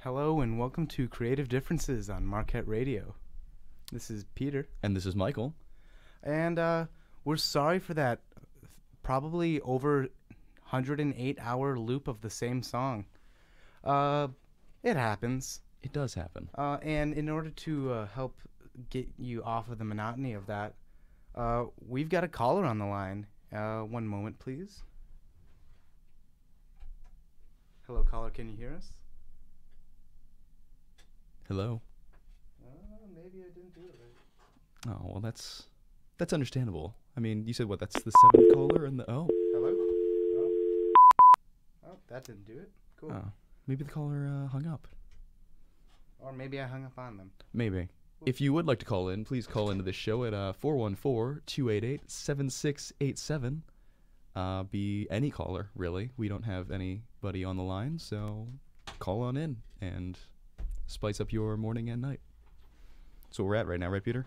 Hello and welcome to Creative Differences on Marquette Radio. This is Peter. And this is Michael. And we're sorry for that probably over 108-hour loop of the same song. It happens. It does happen. And in order to help get you off of the monotony of that, we've got a caller on the line. One moment, please. Hello, caller. Can you hear us? Hello. Maybe I didn't do it right. Oh, well, that's understandable. I mean, you said what? That's the seventh caller and the Hello? Oh, that didn't do it. Cool. Oh, maybe the caller hung up. Or maybe I hung up on them. Maybe. If you would like to call in, please call into this show at 414-288-7687. Be any caller, really. We don't have anybody on the line, so call on in and spice up your morning and night. That's what we're at right now, right, Peter?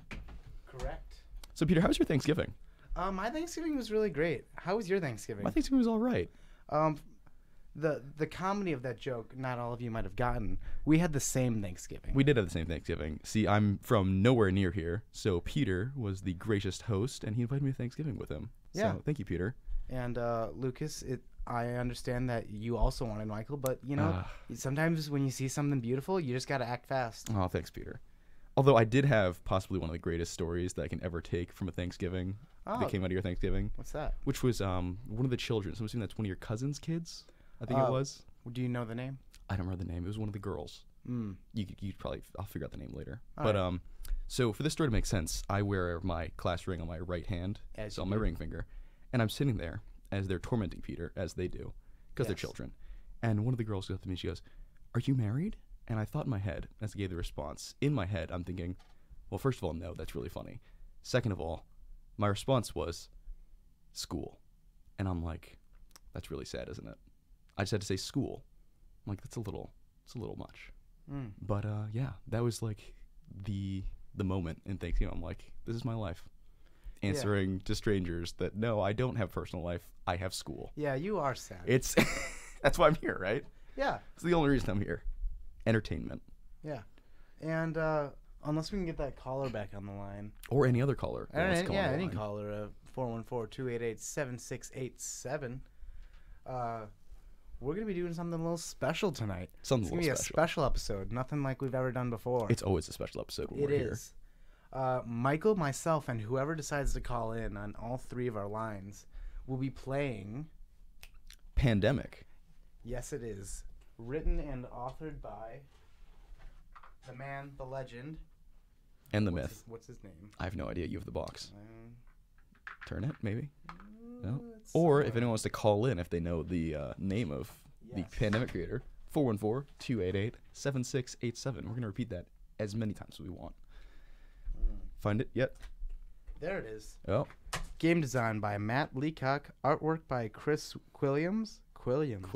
Correct. So, Peter, how was your Thanksgiving? My Thanksgiving was really great. How was your Thanksgiving? My Thanksgiving was all right. The comedy of that joke, not all of you might have gotten. We had the same Thanksgiving. We did have the same Thanksgiving. See, I'm from nowhere near here, so Peter was the gracious host, and he invited me to Thanksgiving with him. Yeah. So, thank you, Peter. And Lucas, I understand that you also wanted Michael, but you know, sometimes when you see something beautiful, you just gotta act fast. Oh, thanks, Peter. Although I did have possibly one of the greatest stories that I can ever take from a Thanksgiving that came out of your Thanksgiving. What's that? Which was one of the children. So I'm assuming that's one of your cousin's kids, I think it was. Do you know the name? I don't remember the name. It was one of the girls. You'd probably, I'll figure out the name later. All right. So for this story to make sense, I wear my class ring on my right hand, so on my ring finger, and I'm sitting there as they're tormenting Peter, as they do, because they're children. And one of the girls goes up to me and she goes, "Are you married?" And I thought in my head, as I gave the response, in my head, I'm thinking, well, first of all, no, that's really funny. Second of all, my response was, school. And I'm like, that's really sad, isn't it? I just had to say school. I'm like, it's a little much. But yeah, that was like the moment in Thanksgiving. I'm like, this is my life. Answering to strangers that, no, I don't have personal life. I have school. Yeah, you are sad. It's that's why I'm here, right? Yeah. It's the only reason I'm here. Entertainment. Yeah. And unless we can get that caller back on the line. Or any other caller. Any caller. 414-288-7687. We're going to be doing something a little special tonight. It's going to be a special episode. Nothing like we've ever done before. It's always a special episode when we're here. It is. Michael, myself, and whoever decides to call in on all three of our lines will be playing Pandemic. Yes, it is. Written and authored by the man, the legend. And the myth. What's his name? I have no idea. You have the box. Turn it, maybe? No? Or if anyone wants to call in, if they know the name of the Pandemic creator, 414-288-7687. We're going to repeat that as many times as we want. Find it yet? There it is. Oh. Game design by Matt Leacock. Artwork by Chris Quilliams. Quilliams.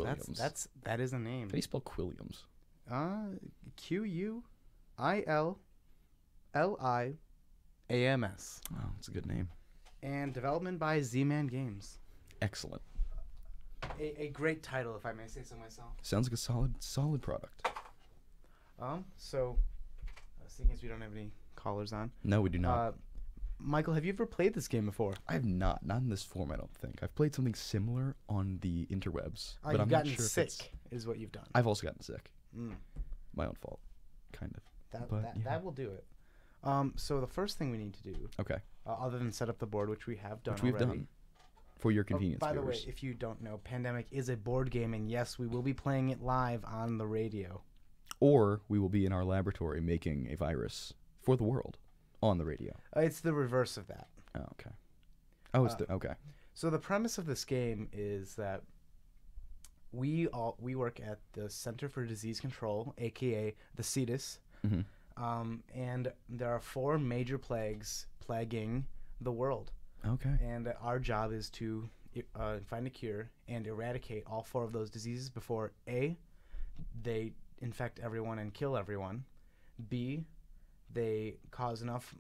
That is a name. How do you spell Quilliams? Quilliams. Oh, it's a good name. And development by Z-Man Games. Excellent. A great title, if I may say so myself. Sounds like a solid product. So, seeing as we don't have any callers on. No, we do not. Michael, have you ever played this game before? I have not. Not in this form, I don't think. I've played something similar on the interwebs. But you've gotten sick, is what you've done. I've also gotten sick. My own fault, kind of. That will do it. So the first thing we need to do, other than set up the board, which we have done already. For your convenience, by the way, if you don't know, Pandemic is a board game, and yes, we will be playing it live on the radio. Or we will be in our laboratory making a virus for the world on the radio. It's the reverse of that. Oh, okay. Oh, it's okay. So the premise of this game is that we work at the Center for Disease Control, aka the CDC, and there are 4 major plagues plaguing the world. Okay. And our job is to find a cure and eradicate all 4 of those diseases before A, they infect everyone and kill everyone, B, they cause enough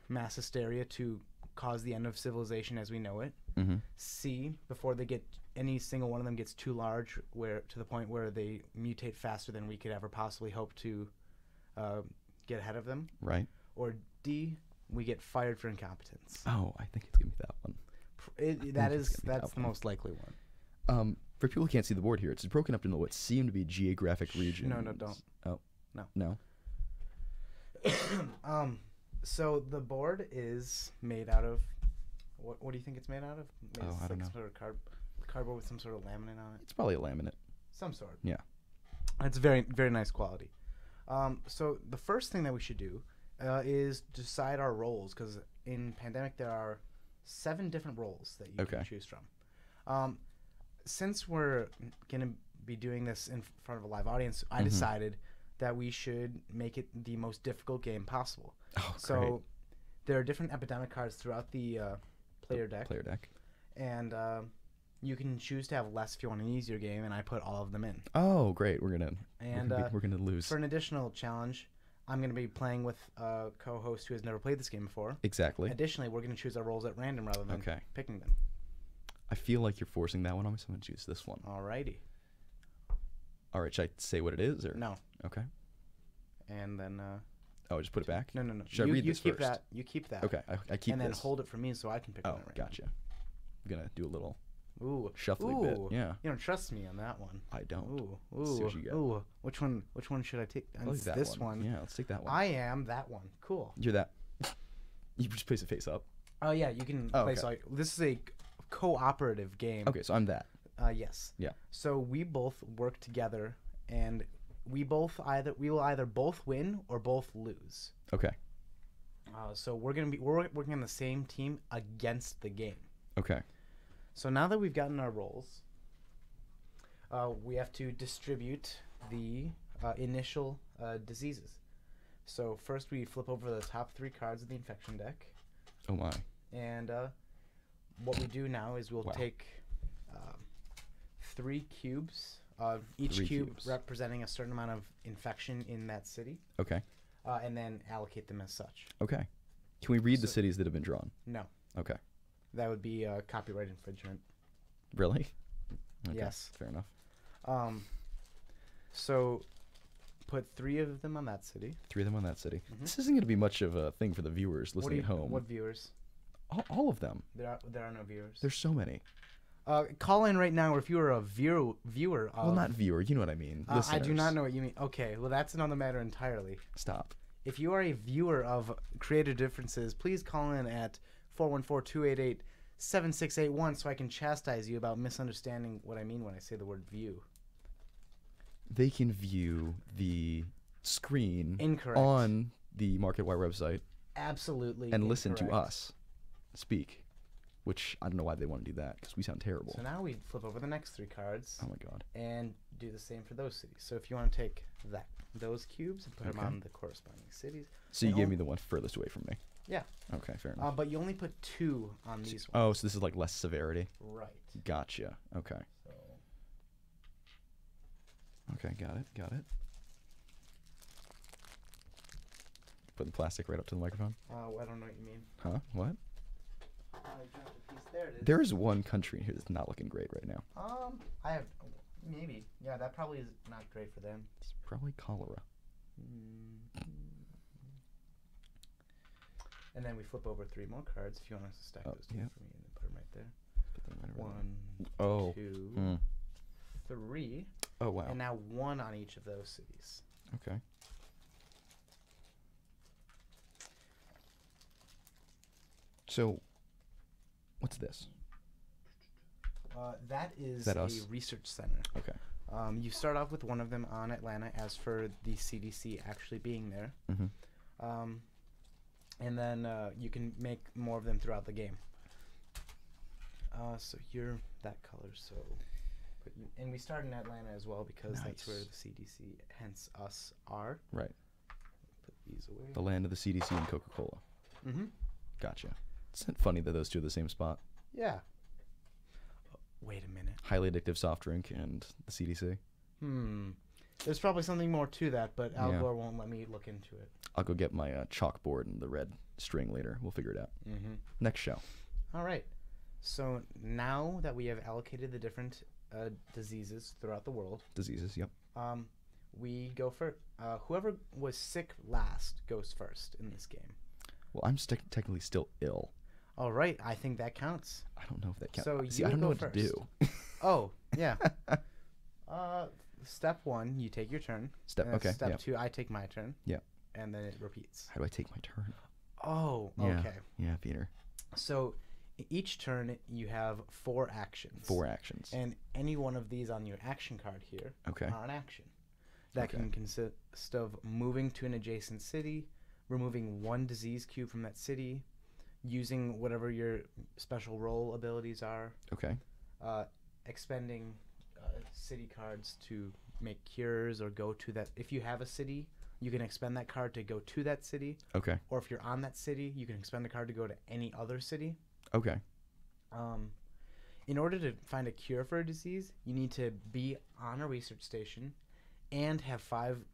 mass hysteria to cause the end of civilization as we know it, C, before they get any single one of them gets too large, where to the point where they mutate faster than we could ever possibly hope to get ahead of them. Right. Or D, we get fired for incompetence. Oh, I think it's gonna be that one. That's the most likely one. For people who can't see the board here, it's broken up into what seem to be geographic regions. No, don't. Oh, no. So the board is made out of what do you think it's made out of? I don't know. Sort of cardboard with some sort of laminate on it. It's probably a laminate. Some sort. Yeah. It's very, very nice quality. So the first thing that we should do is decide our roles, because in Pandemic there are 7 different roles that you can choose from. Since we're going to be doing this in front of a live audience, I decided that we should make it the most difficult game possible. Oh, so great. There are different epidemic cards throughout the player deck. And you can choose to have less if you want an easier game, and I put all of them in. Oh, great. We're gonna lose. For an additional challenge, I'm going to be playing with a co-host who has never played this game before. Exactly. Additionally, we're going to choose our roles at random rather than picking them. I feel like you're forcing that one on me, so I'm going to choose this one. Alrighty. All right, should I say what it is? Or? No. Okay. And then... just put it back? No. Should I read this first? You keep that. Okay, I keep and this. And then hold it for me so I can pick one at random. Gotcha. I'm going to do a little shuffly bit. Yeah. You don't trust me on that one. I don't. Ooh. Let's see what you got. Which one should I take? Like this one. Yeah, let's take that one. I am that one. Cool. You're that. You just place it face up. Oh, yeah, you can place all... This is a cooperative game. Okay, so I'm that. Yes. Yeah. So we both work together, and we will either both win or both lose. Okay. So we're working on the same team against the game. Okay. So now that we've gotten our roles, we have to distribute the initial diseases. So first we flip over the top 3 cards of the infection deck. Oh my. And what we do now is we'll take 3 cubes, each cube representing a certain amount of infection in that city. Okay. And then allocate them as such. Okay. Can we read the cities that have been drawn? No. Okay. That would be copyright infringement. Really? Okay. Yes. Fair enough. So put 3 of them on that city. 3 of them on that city. This isn't going to be much of a thing for the viewers listening at home. What viewers? All of them. There are no viewers. There's so many. Call in right now if you are a viewer of... Well, not viewer. You know what I mean. I do not know what you mean. Okay, well, that's another matter entirely. Stop. If you are a viewer of Creative Differences, please call in at 414-288-7681 so I can chastise you about misunderstanding what I mean when I say the word view. They can view the screen Incorrect. On the Marketwire website. Absolutely and listen to us speak, which I don't know why they want to do that because we sound terrible. So now we flip over the next 3 cards. Oh my god. And do the same for those cities. So if you want to take those cubes and put them on the corresponding cities. So you gave me the one furthest away from me. Yeah. Okay, fair enough. But you only put 2 on these ones. Oh, so this is like less severity. Right. Gotcha. Okay. So. Okay, got it. Put the plastic right up to the microphone. I don't know what you mean. Huh? What? I dropped a piece. There it is. There is one country here that's not looking great right now. I have maybe. Yeah, that probably is not great for them. It's probably cholera. And then we flip over 3 more cards if you want us to stack those 2 for me and then put them right there. Put them right 1, 2, 3. Oh wow. And now 1 on each of those cities. Okay. So, what's this? That is that a us? research center. Okay. You start off with one of them on Atlanta, as for the CDC actually being there. And then you can make more of them throughout the game. So you're that color, so... And we start in Atlanta as well because that's where the CDC, hence us, are. Right. Put these away. The land of the CDC and Coca-Cola. Gotcha. Isn't it funny that those 2 are the same spot? Yeah. Wait a minute. Highly addictive soft drink and the CDC. There's probably something more to that, but Al Gore won't let me look into it. I'll go get my chalkboard and the red string later. We'll figure it out. Next show. All right. So now that we have allocated the different diseases throughout the world. Diseases, yep. We go for whoever was sick last goes first in this game. Well, I'm technically still ill. All right, I think that counts. I don't know if that counts. So See, I don't know what to do. Oh, yeah. Step 1, you take your turn. Okay. Step 2, I take my turn. Yeah. And then it repeats. How do I take my turn? Oh, yeah. okay. Yeah, Peter. So each turn you have 4 actions. 4 actions. And any one of these on your action card here are an action. That can consist of moving to an adjacent city, removing 1 disease cube from that city, using whatever your special role abilities are. Okay. Expending city cards to make cures or go to that. If you have a city, you can expend that card to go to that city. Okay. Or if you're on that city, you can expend a card to go to any other city. Okay. In order to find a cure for a disease, you need to be on a research station and have 5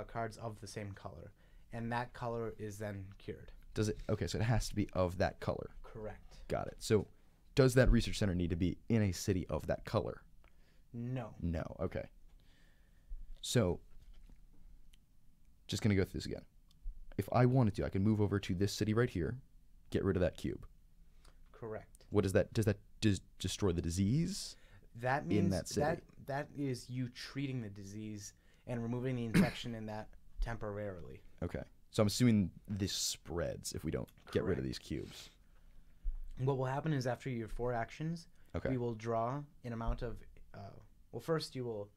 cards of the same color. And that color is then cured. Does it? Okay, so it has to be of that color. Correct. Got it. So does that research center need to be in a city of that color? No. No. Okay. So just going to go through this again. If I wanted to, I can move over to this city right here, get rid of that cube. Correct. What does that? Does that destroy the disease? That means in that city? that is you treating the disease and removing the infection in that temporarily. Okay. So I'm assuming this spreads if we don't get rid of these cubes. What will happen is after your 4 actions, we will draw an amount of... well, first you will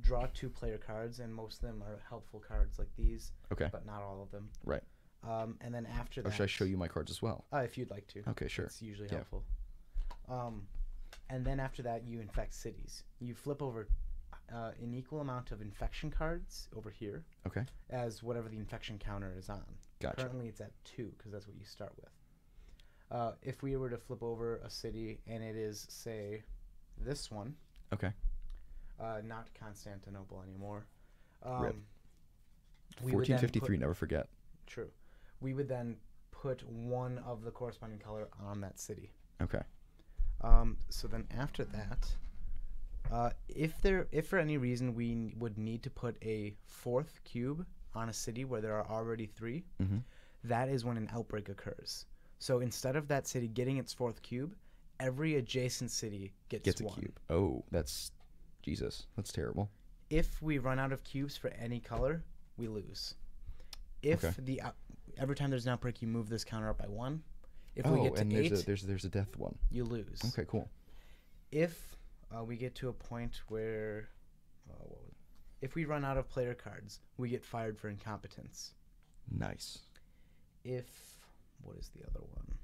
draw 2 player cards, and most of them are helpful cards like these, but not all of them. Right. And then after that... Or should I show you my cards as well? If you'd like to. Okay, sure. It's usually helpful. And then after that, you infect cities. You flip over an equal amount of infection cards over here as whatever the infection counter is on. Gotcha. Currently it's at 2 because that's what you start with. If we were to flip over a city and it is, say, this one. Okay. Not Constantinople anymore. RIP. 1453, never forget. True. We would then put 1 of the corresponding color on that city. Okay. So then after that, if for any reason we would need to put a 4th cube on a city where there are already 3, that is when an outbreak occurs. So instead of that city getting its 4th cube, every adjacent city gets a 1. cube. Oh, that's Jesus. That's terrible. If we run out of cubes for any color, we lose. If every time there's an outbreak, you move this counter up by 1. If we get to 8, there's a death one. You lose. Okay, cool. If we get to a point where, if we run out of player cards, we get fired for incompetence. Nice. What is the other one?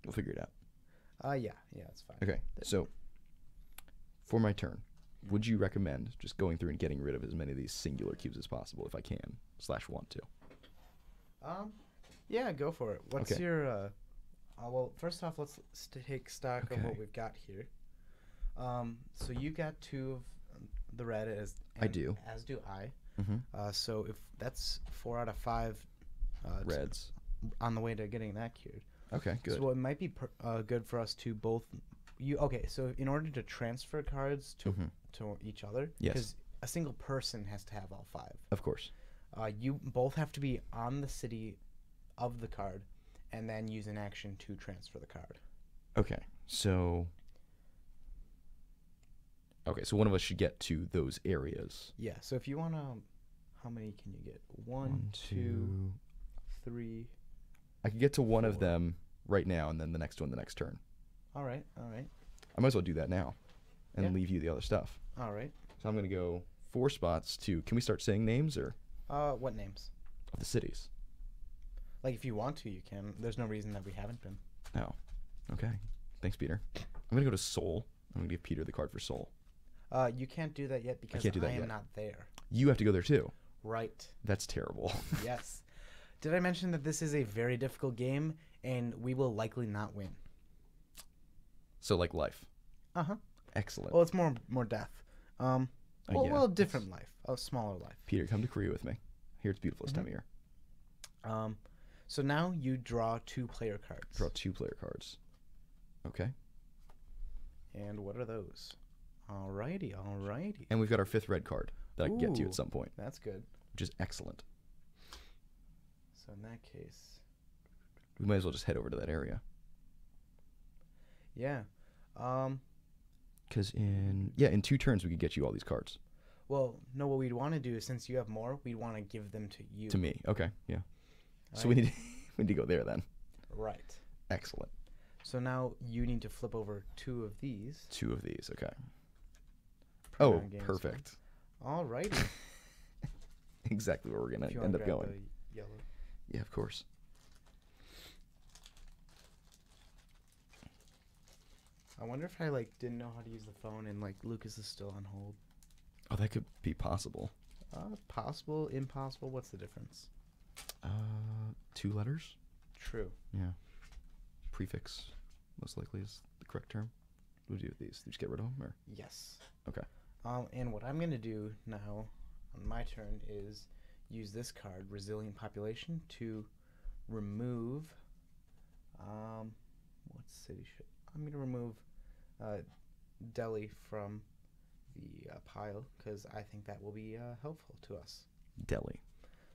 We'll figure it out. Yeah, it's fine. Okay, so for my turn, would you recommend just going through and getting rid of as many of these singular cubes as possible if I can / want to? Yeah, go for it. What's your well, first off, let's take stock of what we've got here. So you got 2 of the red I do. As do I. So if that's 4 out of 5 reds on the way to getting that cured. Okay, good. So it might be good for us to both so in order to transfer cards to each other, because a single person has to have all 5. Of course. You both have to be on the city of the card and then use an action to transfer the card. Okay. So one of us should get to those areas. Yeah. So if you want to, how many can you get? 1, 2, 3. I could get to 1 of them right now, and then the next one the next turn. All right. I might as well do that now and leave you the other stuff. All right. So I'm going to go 4 spots to... Can we start saying names or... What names? Of the cities. Like, if you want to, you can. There's no reason that we haven't been. No. Okay. Thanks, Peter. I'm going to go to Seoul. I'm going to give Peter the card for Seoul. You can't do that yet because I am not there. You have to go there, too. Right. That's terrible. Yes. Did I mention that this is a very difficult game, and we will likely not win? So, like life. Uh-huh. Excellent. Well, it's more death. Well, different life. A smaller life. Peter, come to Korea with me. Here it's beautiful this time of year. So now you draw 2 player cards. Draw 2 player cards. Okay. And what are those? Alrighty, alrighty. And we've got our 5th red card that I can get to you at some point. That's good. Which is excellent. So in that case, we might as well just head over to that area. Yeah. Because in 2 turns we could get you all these cards. Well, no, what we'd want to do is, since you have more, we'd want to give them to you. To me. Okay, yeah. So Right. we need to go there then. Right. Excellent. So now you need to flip over 2 of these. 2 of these, okay. Put Oh, on game perfect. stone. Alrighty. Exactly where we're going If you to wanna end up grab going. the yellow. Yeah, of course. I wonder if I didn't know how to use the phone and Lucas is still on hold. Oh, that could be possible. Possible, impossible. What's the difference? 2 letters? True. Yeah. Prefix, most likely, is the correct term. What do we do with these? Do you just get rid of them, or? Yes. Okay. And what I'm gonna do now, on my turn, is use this card, Resilient Population, to remove. What city should I'm gonna remove? Delhi from the pile, because I think that will be helpful to us. Delhi.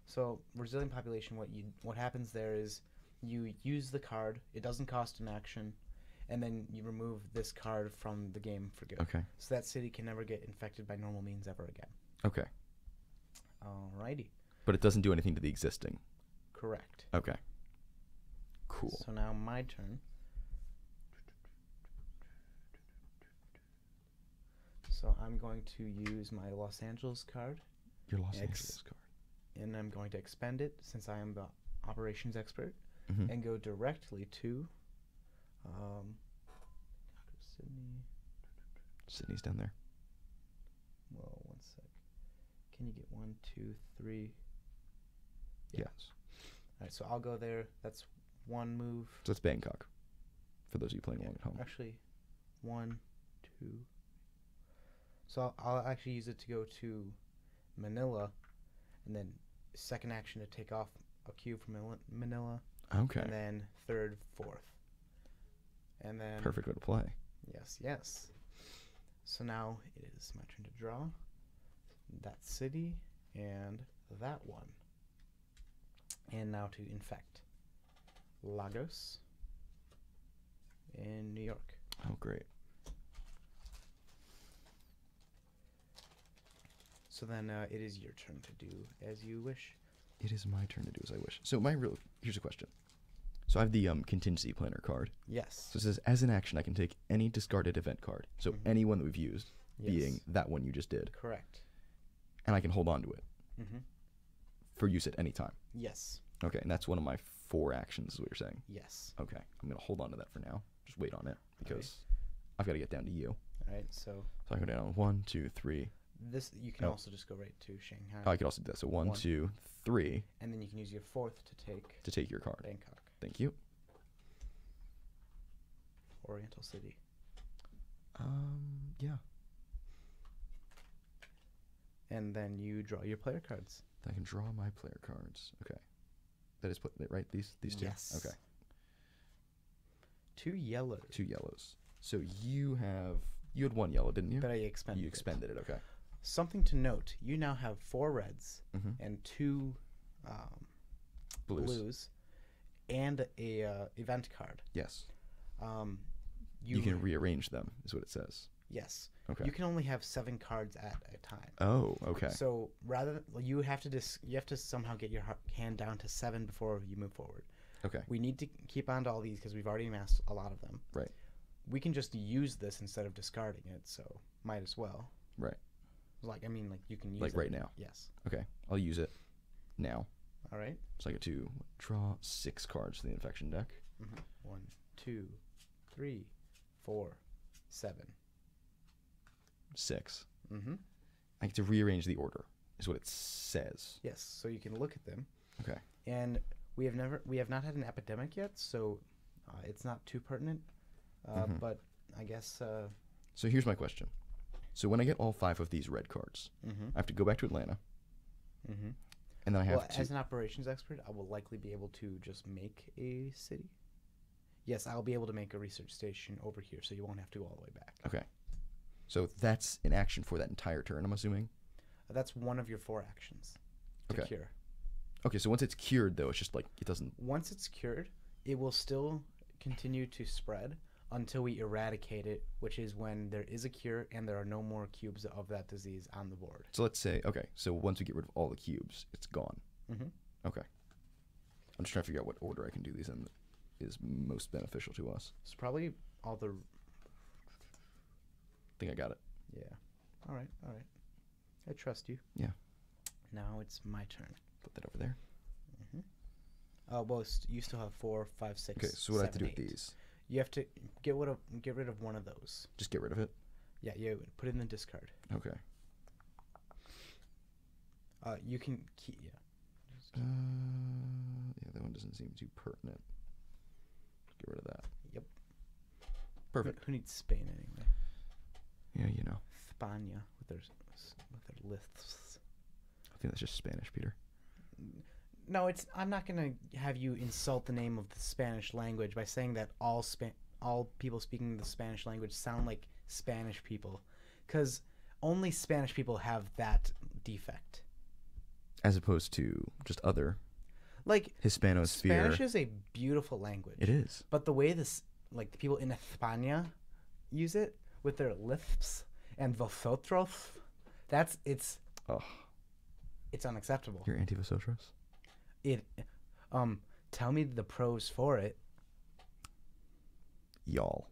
So Resilient Population, what happens there is you use the card, it doesn't cost an action, and then you remove this card from the game for good. Okay. So that city can never get infected by normal means ever again. Okay. Alrighty. But it doesn't do anything to the existing. Correct. Okay. Cool. So now my turn. So I'm going to use my Los Angeles card. Your Los Angeles card. And I'm going to expend it, since I am the operations expert, Mm-hmm. and go directly to Sydney. Sydney's down there. Well, 1 sec. Can you get 1, 2, 3? Yes. All right, so I'll go there. That's 1 move. So that's Bangkok, for those of you playing along at home. Actually, 1, 2. So I'll actually use it to go to Manila, and then second action to take off a cube from Manila. Okay. And then 3rd, 4th. And then... Perfect way to play. Yes, yes. So now it is my turn to draw that city and that one. And now to infect Lagos in New York. Oh, great. So then it is your turn to do as you wish. It is my turn to do as I wish. So here's a question. So I have the contingency planner card. Yes. So it says, as an action, I can take any discarded event card. So any one that we've used, being that one you just did. Correct. And I can hold on to it for use at any time. Yes. Okay, and that's one of my 4 actions, is what you're saying. Yes. Okay, I'm going to hold on to that for now. Just wait on it, because I've got to get down to you. All right, so I go down 1, 2, 3. this you can also just go right to Shanghai. Oh, I could also do that. So 1, 2, 3. And then you can use your 4th to take your card. Bangkok. Thank you. Oriental City. Yeah. And then you draw your player cards. I can draw my player cards. Okay. That is right. These 2. Yes. Okay. 2 yellows. 2 yellows. So you had 1 yellow, didn't you? But I expended. You expended it. Okay. Something to note: you now have 4 reds and 2 blues, and a event card. Yes. You can rearrange them, is what it says. Yes. Okay. You can only have 7 cards at a time. Oh, okay. So you have to somehow get your hand down to 7 before you move forward. Okay. We need to keep on to all these because we've already amassed a lot of them. Right. We can just use this instead of discarding it, so might as well. Right. You can use it. right now. Yes. Okay. I'll use it now. All right. So I get to draw 6 cards to the infection deck. 1, 2, 3, 4, 7. 6. I get to rearrange the order, is what it says. Yes. So you can look at them. Okay. And we have not had an epidemic yet, so it's not too pertinent. But I guess. So here's my question. So when I get all 5 of these red cards, I have to go back to Atlanta. And then I have to. As an operations expert, I will likely be able to just make a city. Yes, I'll be able to make a research station over here, so you won't have to go all the way back. Okay. So that's an action for that entire turn, I'm assuming? That's one of your 4 actions to cure. Okay, so once it's cured, though, it's just like it doesn't... Once it's cured, it will still continue to spread until we eradicate it, which is when there is a cure and there are no more cubes of that disease on the board. So let's say, okay, so once we get rid of all the cubes, it's gone. Mm-hmm. Okay. I'm just trying to figure out what order I can do these in is most beneficial to us. It's probably all the... I think I got it. Yeah. All right. I trust you. Yeah. Now it's my turn. Put that over there. Mm-hmm. Well, you still have 4, 5, 6, okay, so what do I have to do 8. with these? You have to get rid of one of those. Just get rid of it? Yeah, put it in the discard. Okay. You can keep, yeah. Yeah, that one doesn't seem too pertinent. Get rid of that. Yep. Perfect. Who needs Spain anyway? Yeah, you know. España with their lists. I think that's just Spanish, Peter. No, it's. I'm not gonna have you insult the name of the Spanish language by saying that all people speaking the Spanish language sound like Spanish people, because only Spanish people have that defect. As opposed to just other, like Hispanosphere. Spanish is a beautiful language. It is. But the way the people in España use it with their lisps and vosotros, it's unacceptable. You're anti-vosotros? Tell me the pros for it. Y'all.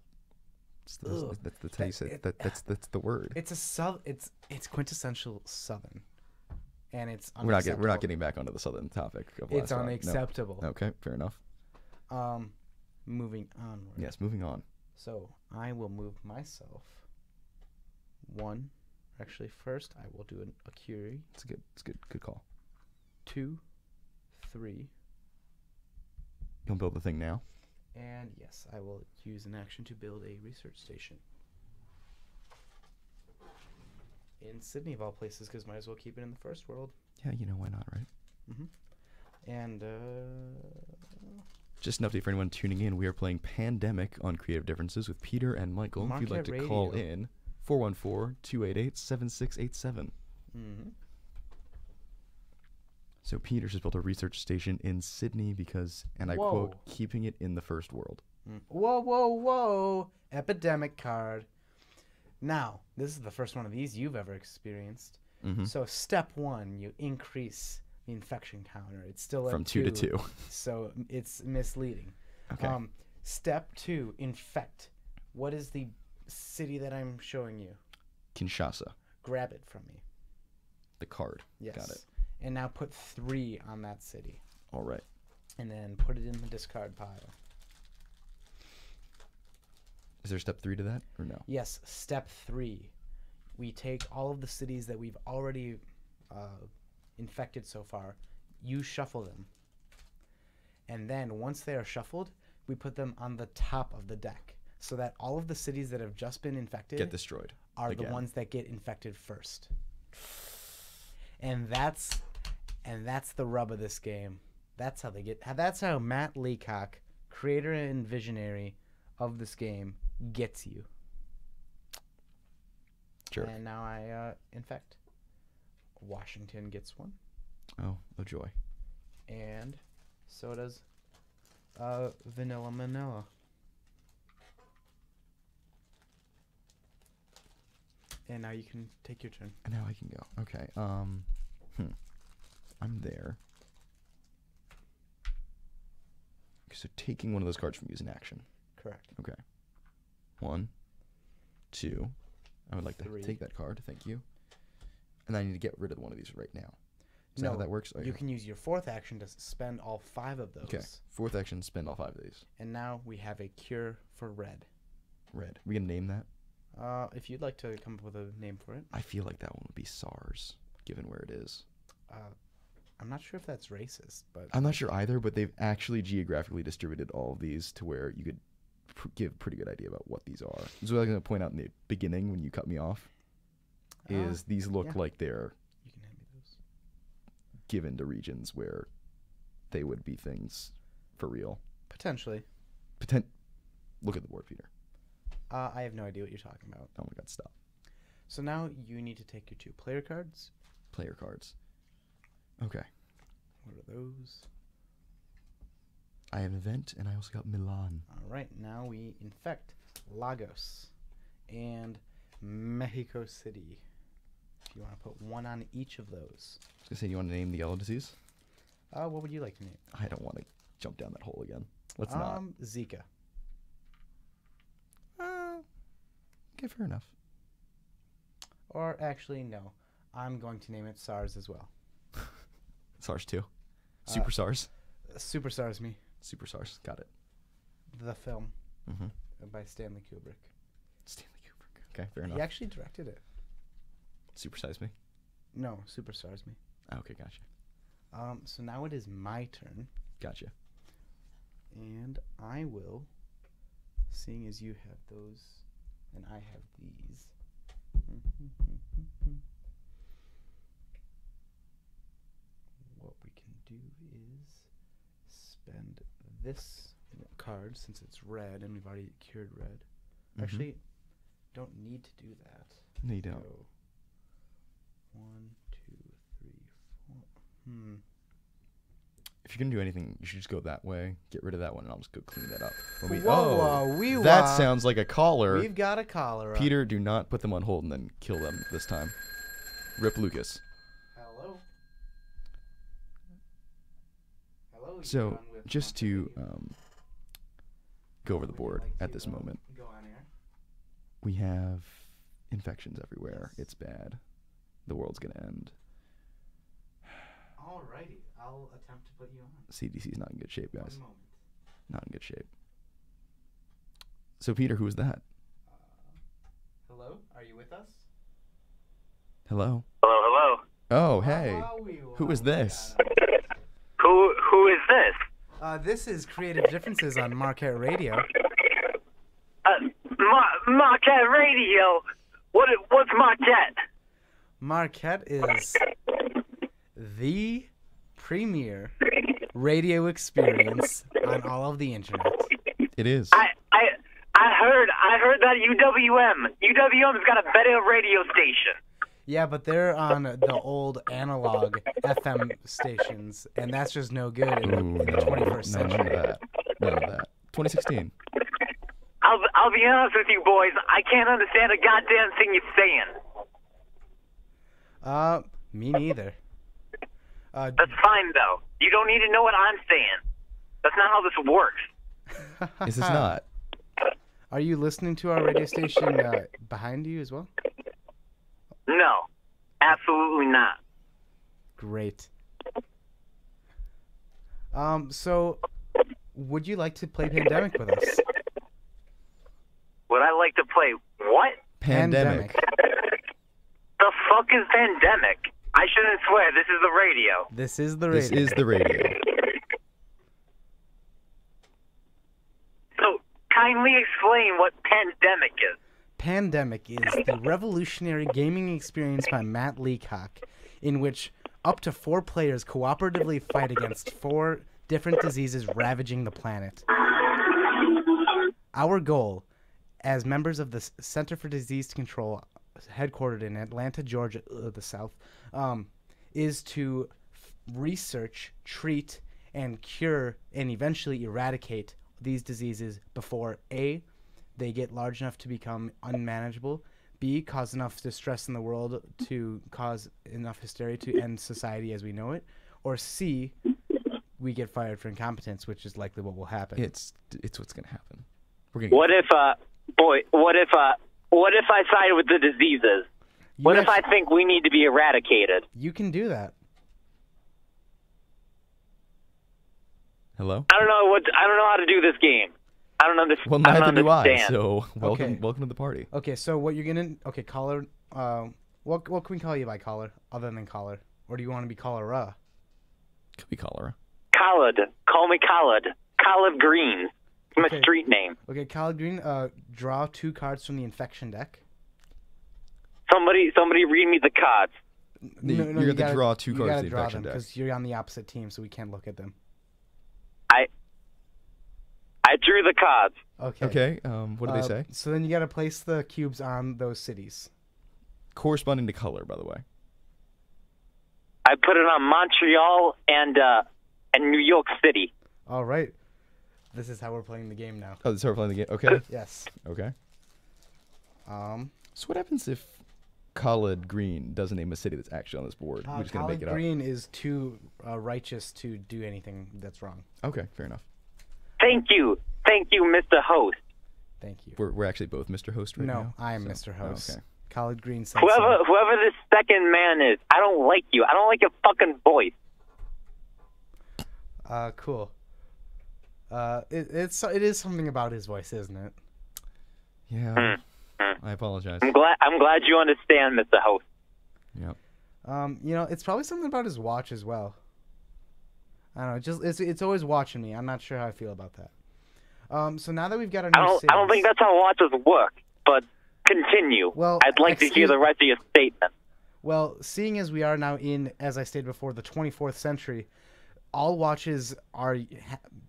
That's how you say it. That's the word. It's quintessential Southern. And it's we're not getting back onto the Southern topic of last It's unacceptable. No. Okay, fair enough. Moving onward. Yes, moving on. So I will move myself 1. Actually, first I will do a Curie. It's good call. 2, 3. You want to build the thing now? And yes, I will use an action to build a research station. In Sydney, of all places, because might as well keep it in the first world. Yeah, you know, why not, right? Mm-hmm. And, just an update for anyone tuning in. We are playing Pandemic on Creative Differences with Peter and Michael. If you'd like to call in, 414-288-7687. Mm-hmm. So Peter just built a research station in Sydney because, and I quote, keeping it in the first world. Whoa. Epidemic card. Now, this is the first one of these you've ever experienced. Mm-hmm. So step 1, you increase the infection counter. It's still from 2 to 2. So it's misleading. Okay. Step 2, infect. What is the city that I'm showing you? Kinshasa. Grab it from me. The card. Yes. Got it. And now put 3 on that city. All right. And then put it in the discard pile. Is there step 3 to that or no? Yes, step 3. We take all of the cities that we've already infected so far. You shuffle them. And then once they are shuffled, we put them on the top of the deck so that all of the cities that have just been infected get destroyed. Are the ones that get infected first. And that's the rub of this game. That's how Matt Leacock, creator and visionary of this game, gets you. Sure. And now I infect. Washington gets 1. Oh joy. And so does Vanilla Manila. And now you can take your turn. And now I can go. Okay. I'm there. So taking one of those cards from you is an action. Correct. Okay. 1, 2. I would like 3. to take that card. Thank you. And I need to get rid of one of these right now. Is that how that works? You can use your 4th action to spend all 5 of those. Okay. 4th action, spend all 5 of these. And now we have a cure for red. Red. We gonna name that? If you'd like to come up with a name for it. I feel like that one would be SARS, given where it is. I'm not sure if that's racist, but... I'm not sure either, but they've actually geographically distributed all of these to where you could give a pretty good idea about what these are. This is what I was going to point out in the beginning when you cut me off, is these look like they're you can hand me those. Given to regions where they would be things for real. Potentially. Look at the board, Peter. I have no idea what you're talking about. Oh my God, stop. So now you need to take your 2 player cards. Player cards. Okay. What are those? I have Event, and I also got Milan. All right, now we infect Lagos and Mexico City. If you want to put 1 on each of those. I was going to say, you want to name the yellow disease? What would you like to name? I don't want to jump down that hole again. Let's not. Zika. Okay, fair enough. Or actually, no. I'm going to name it SARS as well. SARS 2. Super SARS. Super SARS me. Super SARS. Got it. The film by Stanley Kubrick. Stanley Kubrick. Okay, fair enough. He actually directed it. Super Size Me? No, Super SARS me. Okay, gotcha. So now it is my turn. Gotcha. And I will, seeing as you have those and I have these. What we can do is spend this card, since it's red and we've already cured red. Actually, don't need to do that. No, you don't. So, 1, 2, 3, 4. If you're going to do anything, you should just go that way, get rid of that one, and I'll just go clean that up. That sounds like a collar. We've got a collar. Peter, do not put them on hold and then kill them this time. Rip Lucas. Hello. Hello. So, just to go over the board at this moment, go on air. we have infections everywhere. It's bad. The world's going to end. Alrighty, I'll attempt to put you on. CDC's not in good shape, guys. 1 moment. Not in good shape. So, Peter, who is that? Hello, are you with us? Hello? Hello, hello. Oh, hey. Who is this? Who is this? This is Creative Differences on Marquette Radio. Marquette Radio. What's Marquette? Marquette is the premier radio experience on all of the internet. It is. I heard that UWM's got a better radio station. Yeah, but they're on the old analog FM stations, and that's just no good in the 21st century. None of that. 2016. I'll be honest with you boys, I can't understand a goddamn thing you're saying. Me neither. That's fine though. You don't need to know what I'm saying. That's not how this works. Is this not? Are you listening to our radio station behind you as well? No, absolutely not. Great. So, would you like to play Pandemic with us? Would I like to play what? Pandemic. The fuck is Pandemic? I shouldn't swear. This is the radio. This is the radio. This is the radio. So, kindly explain what Pandemic is. Pandemic is the revolutionary gaming experience by Matt Leacock, in which up to 4 players cooperatively fight against 4 different diseases ravaging the planet. Our goal, as members of the Center for Disease Control, headquartered in Atlanta, Georgia, the South, is to research, treat, and cure, and eventually eradicate these diseases before A, they get large enough to become unmanageable, B, cause enough distress in the world to cause enough hysteria to end society as we know it, or C, we get fired for incompetence, which is likely what will happen. It's what's gonna happen. What if I side with the diseases? What if I think we need to be eradicated? You can do that. Hello? I don't know how to do this game. I don't understand. Well, neither do I. So welcome to the party. Okay, so what you're gonna caller. What can we call you by caller other than caller, or do you want to be caller? Could be cholera. Colla'd. Call me Colla'd. Colla'd Green. It's my street name. Okay, Colla'd Green. Draw 2 cards from the infection deck. Somebody read me the cards. No, you got to draw 2 cards from the infection deck because you're on the opposite team, so we can't look at them. I drew the cards. Okay. Okay. What do they say? So then you got to place the cubes on those cities. Corresponding to color, by the way. I put it on Montreal and New York City. All right. This is how we're playing the game now. Oh, this is how we're playing the game. Okay. Yes. Okay. So what happens if Colla'd Green doesn't name a city that's actually on this board? We're just gonna make it up. Colla'd Green is too righteous to do anything that's wrong. Okay, fair enough. Thank you, Mr. Host. Thank you. We're actually both Mr. Host right now. No, I am Mr. Host. Okay. Colla'd Green said Whoever this second man is, I don't like you. I don't like your fucking voice. Cool. It is something about his voice, isn't it? Yeah. I apologize. I'm glad you understand, Mr. Host. Yep. It's probably something about his watch as well. I don't know. It's always watching me. I'm not sure how I feel about that. So now that we've got our new cities, I don't think that's how watches work. But continue. Well, I'd like to hear the rest of your statement. Well, seeing as we are now in, as I stated before, the 24th century, all watches are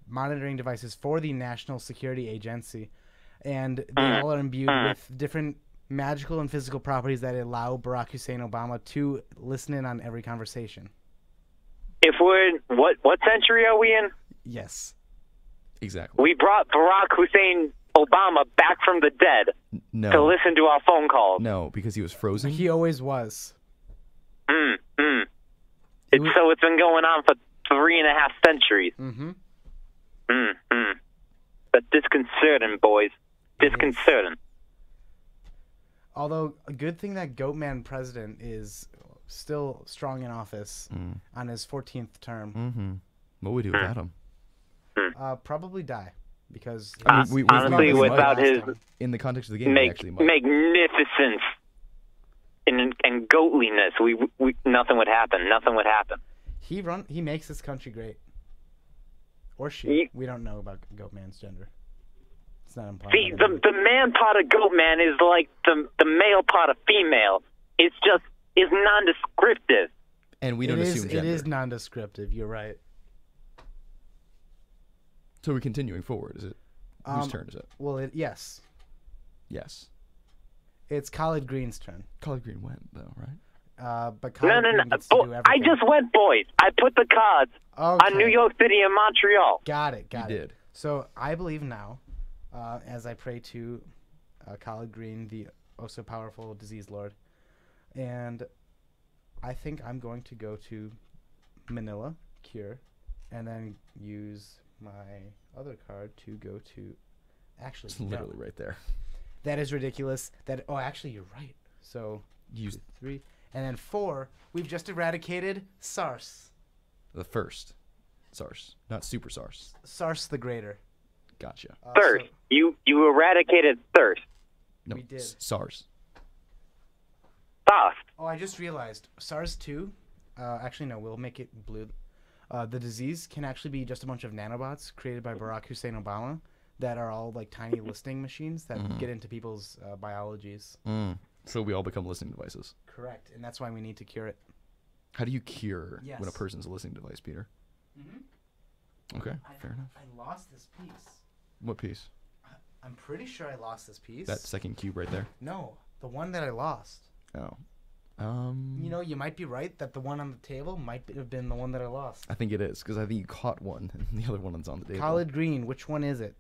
monitoring devices for the National Security Agency, and they all are imbued with different magical and physical properties that allow Barack Hussein Obama to listen in on every conversation. If we're in, what century are we in? Yes. Exactly. We brought Barack Hussein Obama back from the dead to listen to our phone calls. No, because he was frozen. He always was. So it's been going on for 3.5 centuries. Mm-hmm. But disconcerting, boys. Disconcerting. Although, a good thing that Goatman president is still strong in office on his 14th term. Mm-hmm. What would we do without him? Probably die. Because honestly, without his, in the context of the game, we actually might. Magnificence and goatliness, we nothing would happen. Nothing would happen. He makes this country great. Or she. We don't know about Goatman's gender. It's not implied. See, the man part of Goatman is like the male part of female. It's nondescriptive. And we don't assume gender. It is nondescriptive. You're right. So we're continuing forward, is it? Whose turn is it? Well, yes. Yes. It's Colla'd Green's turn. Colla'd Green went, though, right? But Colla'd Green gets to do everything. I just went, boys. I put the cards on New York City and Montreal. Got it. You did. So I believe now, as I pray to Colla'd Green, the oh-so-powerful disease lord, and I think I'm going to go to Manila, Cure, and then use my other card to go to... Actually, it's literally right there. That is ridiculous. Actually, you're right. So, use 3. And then 4, we've just eradicated SARS. The first SARS, not Super SARS. SARS the Greater. Gotcha. Thirst. You eradicated thirst. No, we did. SARS. SARS. Oh, I just realized. SARS-2, actually, no, we'll make it blue. The disease can actually be just a bunch of nanobots created by Barack Hussein Obama that are all like tiny listening machines that get into people's biologies. So we all become listening devices. Correct, and that's why we need to cure it. How do you cure when a person's a listening device, Peter? Okay, fair enough. I lost this piece. What piece? I'm pretty sure I lost this piece. That second cube right there? No, the one that I lost. Oh. You might be right that the one on the table might have been the one that I lost. I think it is, because I think you caught one, and the other one is on the table. Colla'd Green, which one is it?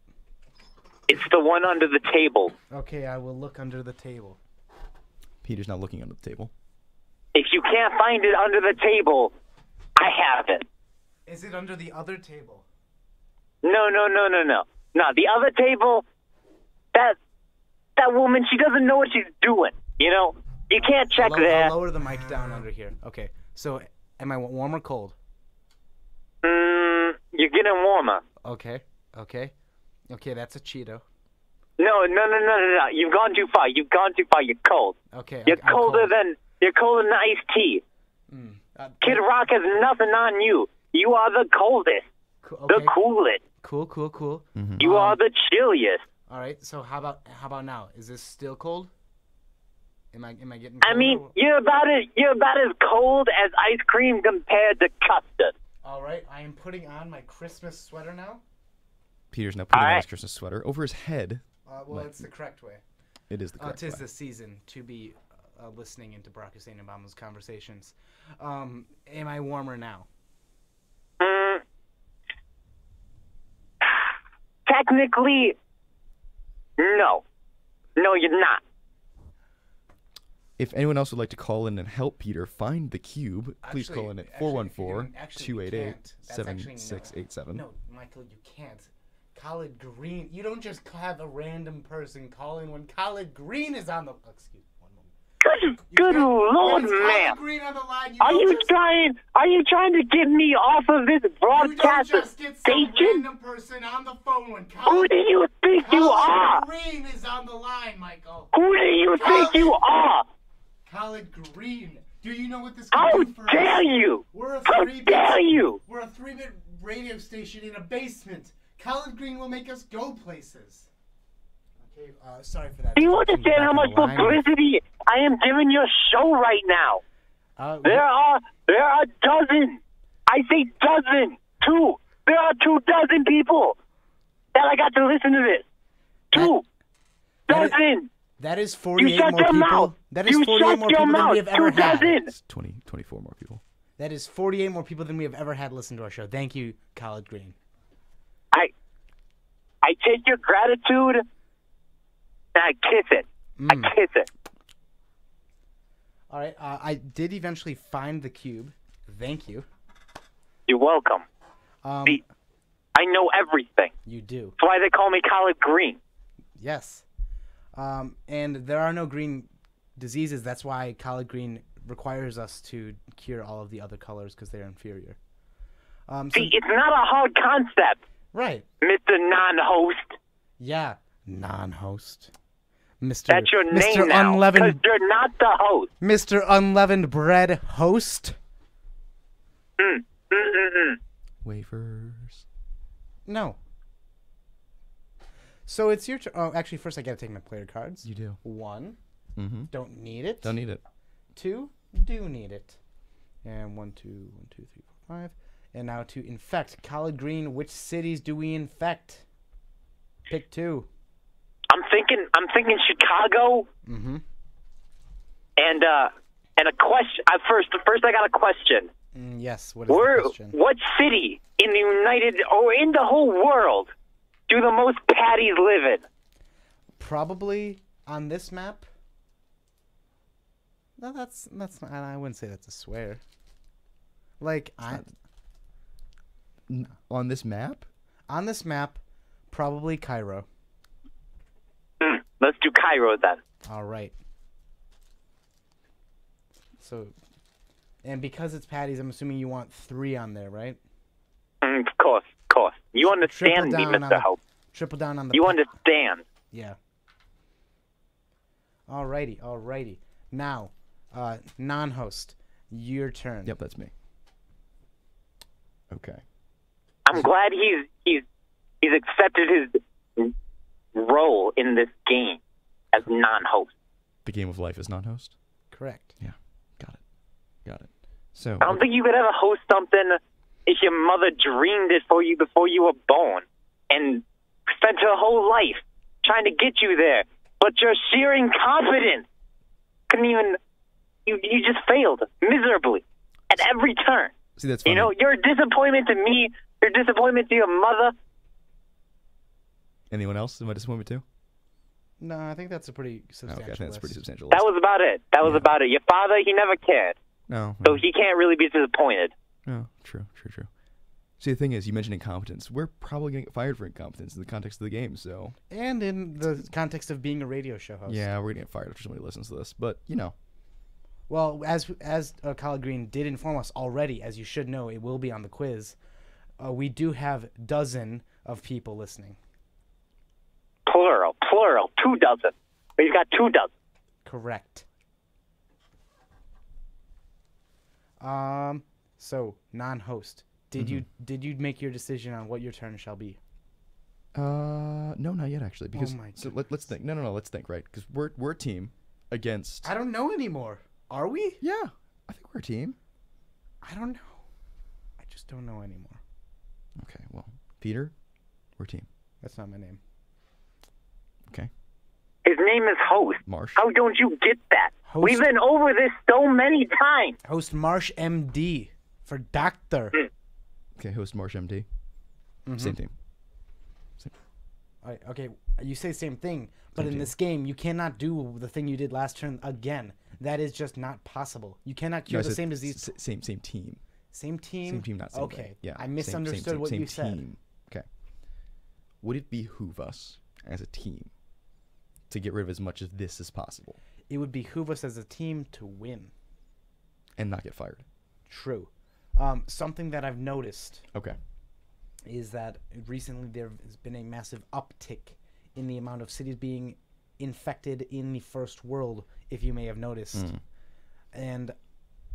It's the one under the table. Okay, I will look under the table. Peter's not looking under the table. If you can't find it under the table, I have it. Is it under the other table? No. No, the other table, that woman, she doesn't know what she's doing, you know? You can't check there. I'll lower the mic down under here. Okay, so am I warm or cold? You're getting warmer. Okay, that's a Cheeto. No. You've gone too far. You're cold. Okay. You're colder than iced tea. Kid Rock has nothing on you. You are the coldest. The coolest. Cool. Mm-hmm. You are the chilliest. All right. So how about now? Is this still cold? Am I getting? I mean, you're about as cold as ice cream compared to custard. All right. I am putting on my Christmas sweater now. Peter's now putting on his Christmas sweater over his head. Well, it's the correct way. It is the correct way. 'Tis the season to be listening into Barack Hussein Obama's conversations. Am I warmer now? Technically, no. No, you're not. If anyone else would like to call in and help Peter find the cube, please call in at 414-288-7687. No, Michael, you can't. Colla'd Green. You don't just have a random person call in when Colla'd Green is on the... Excuse me, one moment. Good Lord, man. Green on the line, Are you trying to get me off of this broadcast station? You don't just get some random person on the phone when Who do you think you are? Green is on the line, Michael. Who do you think you are? Colla'd Green. Do you know what this How can do for dare us? you? How dare you? We're a 3-bit radio station in a basement. Colla'd Green will make us go places. Okay, sorry for that. Do you understand how much publicity I am giving your show right now? There are dozens. I say dozen. There are 24 people that I got to listen to this. Dozen. That is 48 more people. That is 48 more people than we have ever had. It's 24 more people. That is 48 more people than we have ever had listen to our show. Thank you, Colla'd Green. I take your gratitude and I kiss it. I kiss it. All right. I did eventually find the cube. Thank you. You're welcome. See, I know everything. You do. That's why they call me Colla'd Green. Yes. And there are no green diseases. That's why Colla'd Green requires us to cure all of the other colors because they're inferior. See, it's not a hard concept. Right. Mr. Non-Host. Yeah, non-host. That's your name now, because you're not the host. Mr. Unleavened Bread Host. Wafers. No. So it's your turn. Oh, actually, first I got to take my player cards. You do. 1. Don't need it. Don't need it. 2. Do need it. And 1, 2, 1, 2, 3, 4, 5. And now to infect. Colla'd Green, which cities do we infect? Pick 2. I'm thinking Chicago. Mm-hmm. And a question. First I got a question. Yes. What is the question? What city in the in the whole world do the most patties live in? Probably on this map. No, that's not. I wouldn't say that's a swear. Like on this map? On this map, probably Cairo. Let's do Cairo then. All right. So, and because it's patties, I'm assuming you want 3 on there, right? Of course. You understand me, Mr. Hope. Triple down on the... You understand. Yeah. Alrighty. Now, non-host, your turn. Yep, that's me. Okay. I'm glad he's accepted his role in this game as non-host. The game of life is non-host? Correct. Yeah. Got it. So I don't think you could ever host something if your mother dreamed it for you before you were born and spent her whole life trying to get you there. But your sheer incompetence couldn't even... You just failed miserably at every turn. See, that's funny. You know, you're a disappointment to me. You're a disappointment to your mother. Anyone else? Am I disappointed too? No, I think that's a pretty substantial I think that's pretty substantial. That was about it. About it. Your father, he never cared. No. So he can't really be disappointed. No, true. See, the thing is, you mentioned incompetence. We're probably going to get fired for incompetence in the context of the game, so... And in the context of being a radio show host. Yeah, we're going to get fired after somebody listens to this, but, you know. Well, as Colla'd Green did inform us already, as you should know, it will be on the quiz, we do have dozen of people listening. Plural. 2 dozen. We've got 2 dozen. Correct. So, non-host. Did you make your decision on what your turn shall be? No, not yet actually. Because so let's think. No, let's think, right? Because we're a team against. I don't know anymore. Are we? Yeah, I think we're a team. I don't know. I just don't know anymore. Okay, well, Peter, we're a team. That's not my name. Okay. His name is Host. Marsh. How don't you get that? Host. We've been over this so many times. Host Marsh M.D. for doctor. Okay, host Marsh M.D. Mm-hmm. Same team. All right, okay, you say same thing, but Same in team. this game, you cannot do the thing you did last turn again. That is just not possible. You cannot cure the same disease. Same team. Same team? Same team, not same Okay, day. Yeah. I misunderstood same what team, you same said. Team. Okay. Would it behoove us as a team to get rid of as much of this as possible? It would behoove us as a team to win. And not get fired. True. Something that I've noticed Okay. is that recently there has been a massive uptick in the amount of cities being infected in the first world, if you may have noticed. And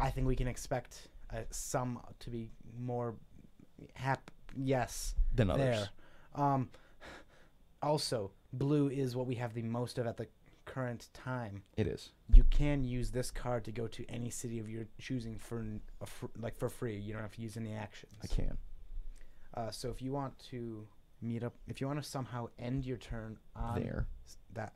I think we can expect some to be more than others. There. Also, blue is what we have the most of at the current time. It is. You can use this card to go to any city of your choosing for free. You don't have to use any actions. I can. So if you want to meet up, if you want to somehow end your turn on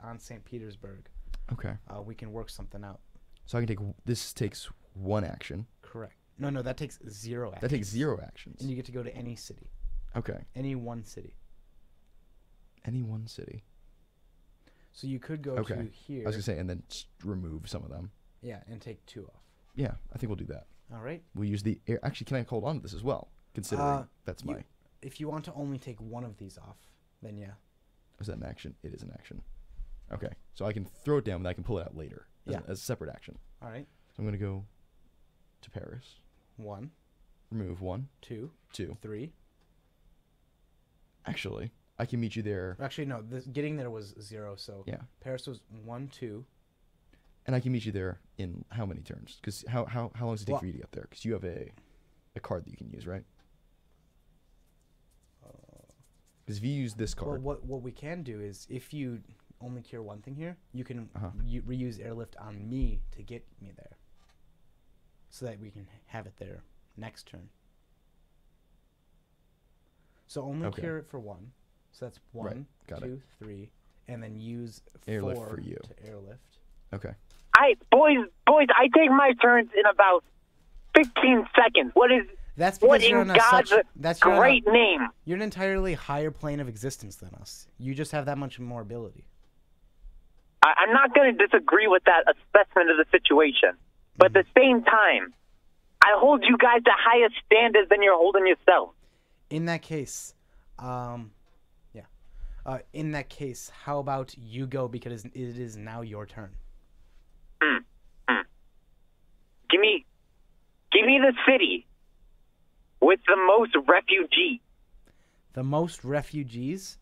on St. Petersburg, okay, we can work something out. So I can take this. Takes one action. Correct. No, that takes 0 actions. That takes 0 actions. And you get to go to any city. Okay. Any one city. Any one city. So you could go to here. I was gonna say, and then remove some of them. Yeah, and take 2 off. Yeah, I think we'll do that. All right. We'll use the air. Actually, can I hold on to this as well? Considering that's my. If you want to only take one of these off, then yeah. Is that an action? It is an action. Okay, so I can throw it down, but I can pull it out later as a separate action. All right. So I'm gonna go to Paris. 1. Remove 1. 2. 2. 3. Actually, I can meet you there. Actually, no. Getting there was 0. So yeah. Paris was 1, 2. And I can meet you there in how many turns? Because how long does it take for you to get there? Because you have a card that you can use, right? Because if you use this card, well, what we can do is if you only cure one thing here, you can reuse airlift on me to get me there, so that we can have it there next turn. So only cure it for 1. So that's 1, 2, 3, and then use airlift 4 for you to airlift. Okay. Boys, I take my turns in about 15 seconds. That's because you're in God's great name? You're an entirely higher plane of existence than us. You just have that much more ability. I'm not going to disagree with that assessment of the situation. But at the same time, I hold you guys to higher standards than you're holding yourself. In that case, in that case, how about you go because it is now your turn. Give me the city with the most refugees. The most refugees?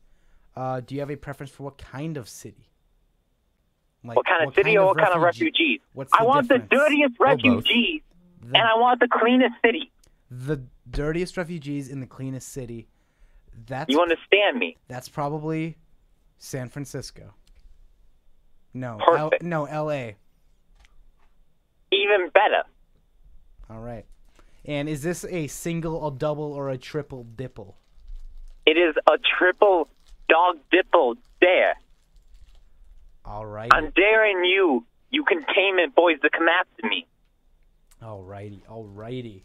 Do you have a preference for what kind of city? Like, what kind of city or what kind of refugees? I want the dirtiest refugees, and I want the cleanest city. The dirtiest refugees in the cleanest city. You understand me? That's probably San Francisco. No, Perfect. L.A. Even better. All right. And is this a single, a double, or a triple dipple? It is a triple dog dipple dare. All right. I'm daring you containment boys to come after me. All righty.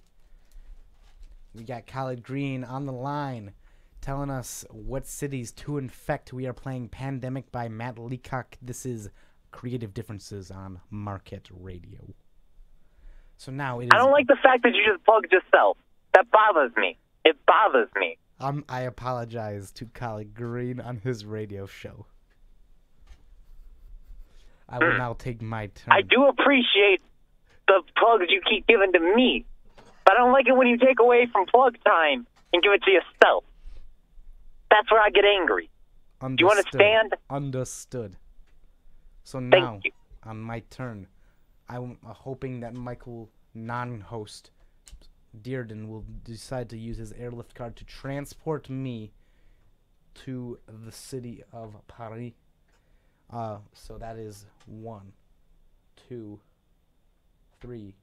We got Colla'd Green on the line telling us what cities to infect. We are playing Pandemic by Matt Leacock. This is Creative Differences on Market Radio. So now it is... I don't like the fact that you just plugged yourself. That bothers me. It bothers me. I apologize to Colla'd Green on his radio show. I will now take my turn. I do appreciate the plugs you keep giving to me, but I don't like it when you take away from plug time and give it to yourself. That's where I get angry. Understood. Do you understand? Understood. So now, Thank you. on my turn, I'm hoping that Michael, non-host Dearden, will decide to use his airlift card to transport me to the city of Paris. So that is 1, 2, 3.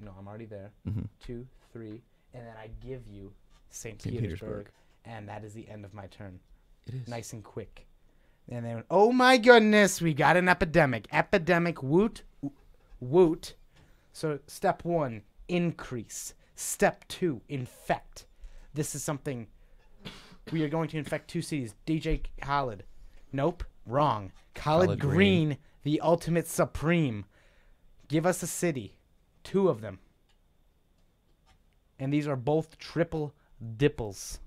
No, I'm already there. 2, 3, and then I give you St. Petersburg, And that is the end of my turn. It is. Nice and quick. And then, oh my goodness, we got an epidemic. Epidemic, woot, woot. So step 1, increase. Step 2, infect. This is something we are going to infect 2 cities. DJ Colla'd. Nope, wrong. Colla'd Green, the ultimate supreme. Give us a city. 2 of them. And these are both triple dipples.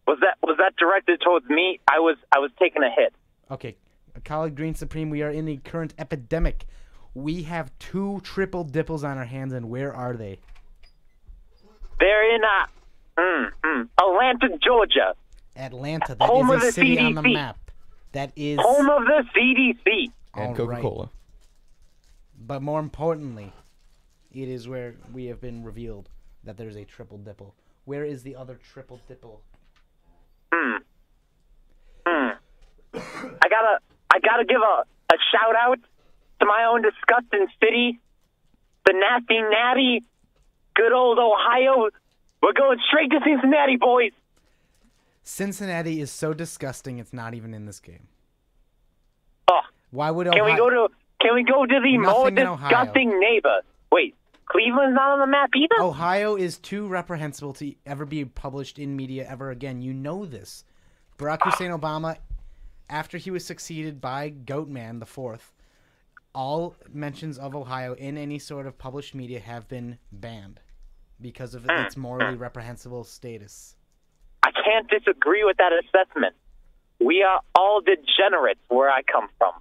Was that directed towards me? I was taking a hit. Okay, Colla'd Green Supreme, we are in the current epidemic. We have 2 triple dipples on our hands, and where are they? They're in Atlanta, Georgia. Atlanta, that home is of a the city CDC. on the map. That is Home of the CDC. And all right. Coca-Cola. But more importantly, it is where we have been revealed that there's a triple dipple. Where is the other triple dipple? I gotta give a shout out to my own disgusting city, the nasty natty, good old Ohio. We're going straight to Cincinnati, boys. Cincinnati is so disgusting it's not even in this game. Oh, Why would can Ohio... we go to the more Nothing in Ohio. disgusting neighbor? Wait, Cleveland's not on the map either? Ohio is too reprehensible to ever be published in media ever again. You know this. Barack Hussein Obama, after he was succeeded by Goatman the Fourth, all mentions of Ohio in any sort of published media have been banned because of its morally reprehensible status. I can't disagree with that assessment. We are all degenerates where I come from.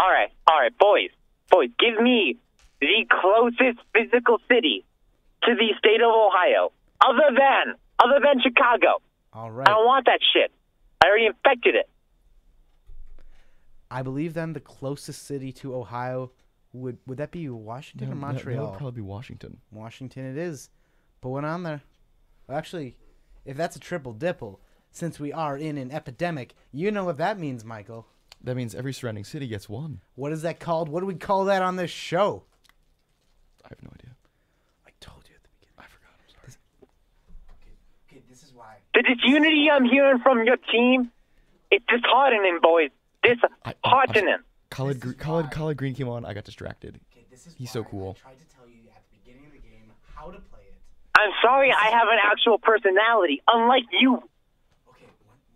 All right, boys, give me the closest physical city to the state of Ohio, other than Chicago. All right. I don't want that shit. I already infected it. I believe then the closest city to Ohio would that be Washington or Montreal? That would probably be Washington. Washington it is. Put one on there. Well, actually, if that's a triple dipple, since we are in an epidemic, you know what that means, Michael. That means every surrounding city gets 1. What is that called? What do we call that on this show? I have no idea. I told you at the beginning. I forgot. I'm sorry. Okay, this is why. The disunity I'm hearing from your team, it's disheartening, boys. Disheartening. Colla'd Green came on. I got distracted. Okay, this is He's why so cool. I tried to tell you at the beginning of the game how to play it. I'm sorry I have an actual personality, unlike you, Okay,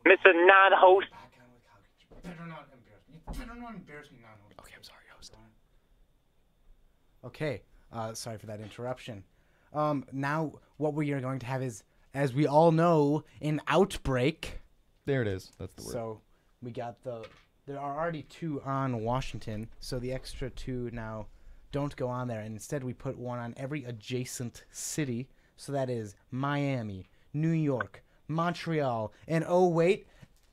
Mr. Non-host. back on with Colla'd. You better not embarrass me. You better not embarrass me, non-host. Okay, I'm sorry, host. Okay, sorry for that interruption. Now what we are going to have is, as we all know, an outbreak. There it is. That's the word. So we got there are already 2 on Washington, so the extra 2 now don't go on there. And instead we put 1 on every adjacent city. So that is Miami, New York, Montreal, and oh wait,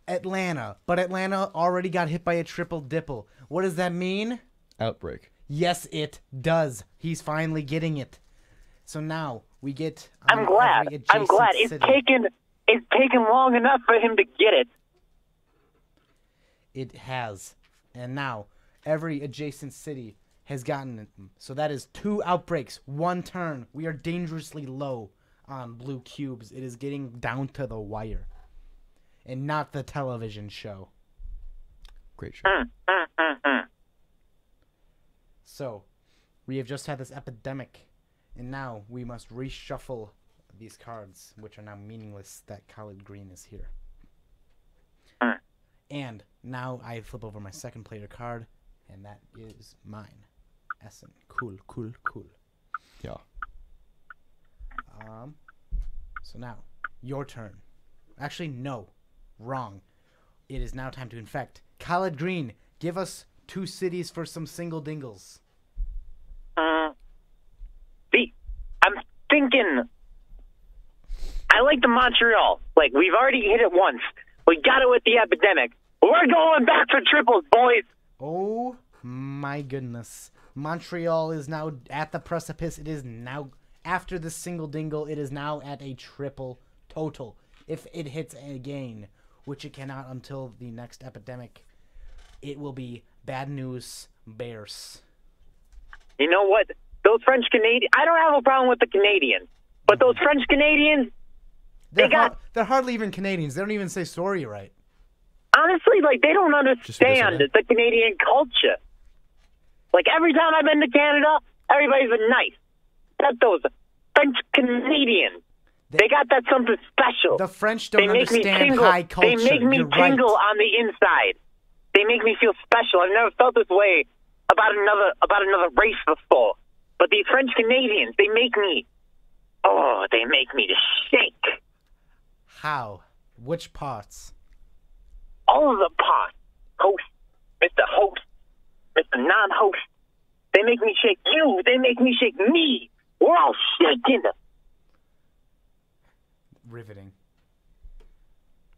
Atlanta. But Atlanta already got hit by a triple dipple. What does that mean? Outbreak. Yes, it does. He's finally getting it. So now we get. I'm glad. It's taken long enough for him to get it. It has. And now every adjacent city has gotten it. So that is 2 outbreaks, 1 turn. We are dangerously low on blue cubes. It is getting down to the wire. And not the television show. Great show. So, we have just had this epidemic. And now we must reshuffle these cards, which are now meaningless that Colla'd Green is here. And now I flip over my second player card, and that is mine. Essen. Cool. Yeah. So now, your turn. Actually, no. Wrong. It is now time to infect. Colla'd Green, give us 2 cities for some single dingles. I'm thinking, I like the Montreal. Like, we've already hit it once. We got it with the epidemic. We're going back for triples, boys. Oh, my goodness. Montreal is now at the precipice. It is now, after the single dingle, it is now at a triple total. If it hits again, which it cannot until the next epidemic, it will be bad news bears. You know what? Those French Canadians, I don't have a problem with the Canadians. But those French Canadians, they're hardly even Canadians. They don't even say sorry right. Honestly, like, they don't understand the Canadian culture. Like, every time I've been to Canada, everybody's been nice. Except those French Canadians. They got that something special. The French don't understand high culture. They make me tingle on the inside. They make me feel special. I've never felt this way about another race before. But these French Canadians, they make me to shake. How? Which parts? All of the parts. Host, Mr. Host, Mr. Non-Host. They make me shake you. They make me shake me. We're all shaking. Riveting.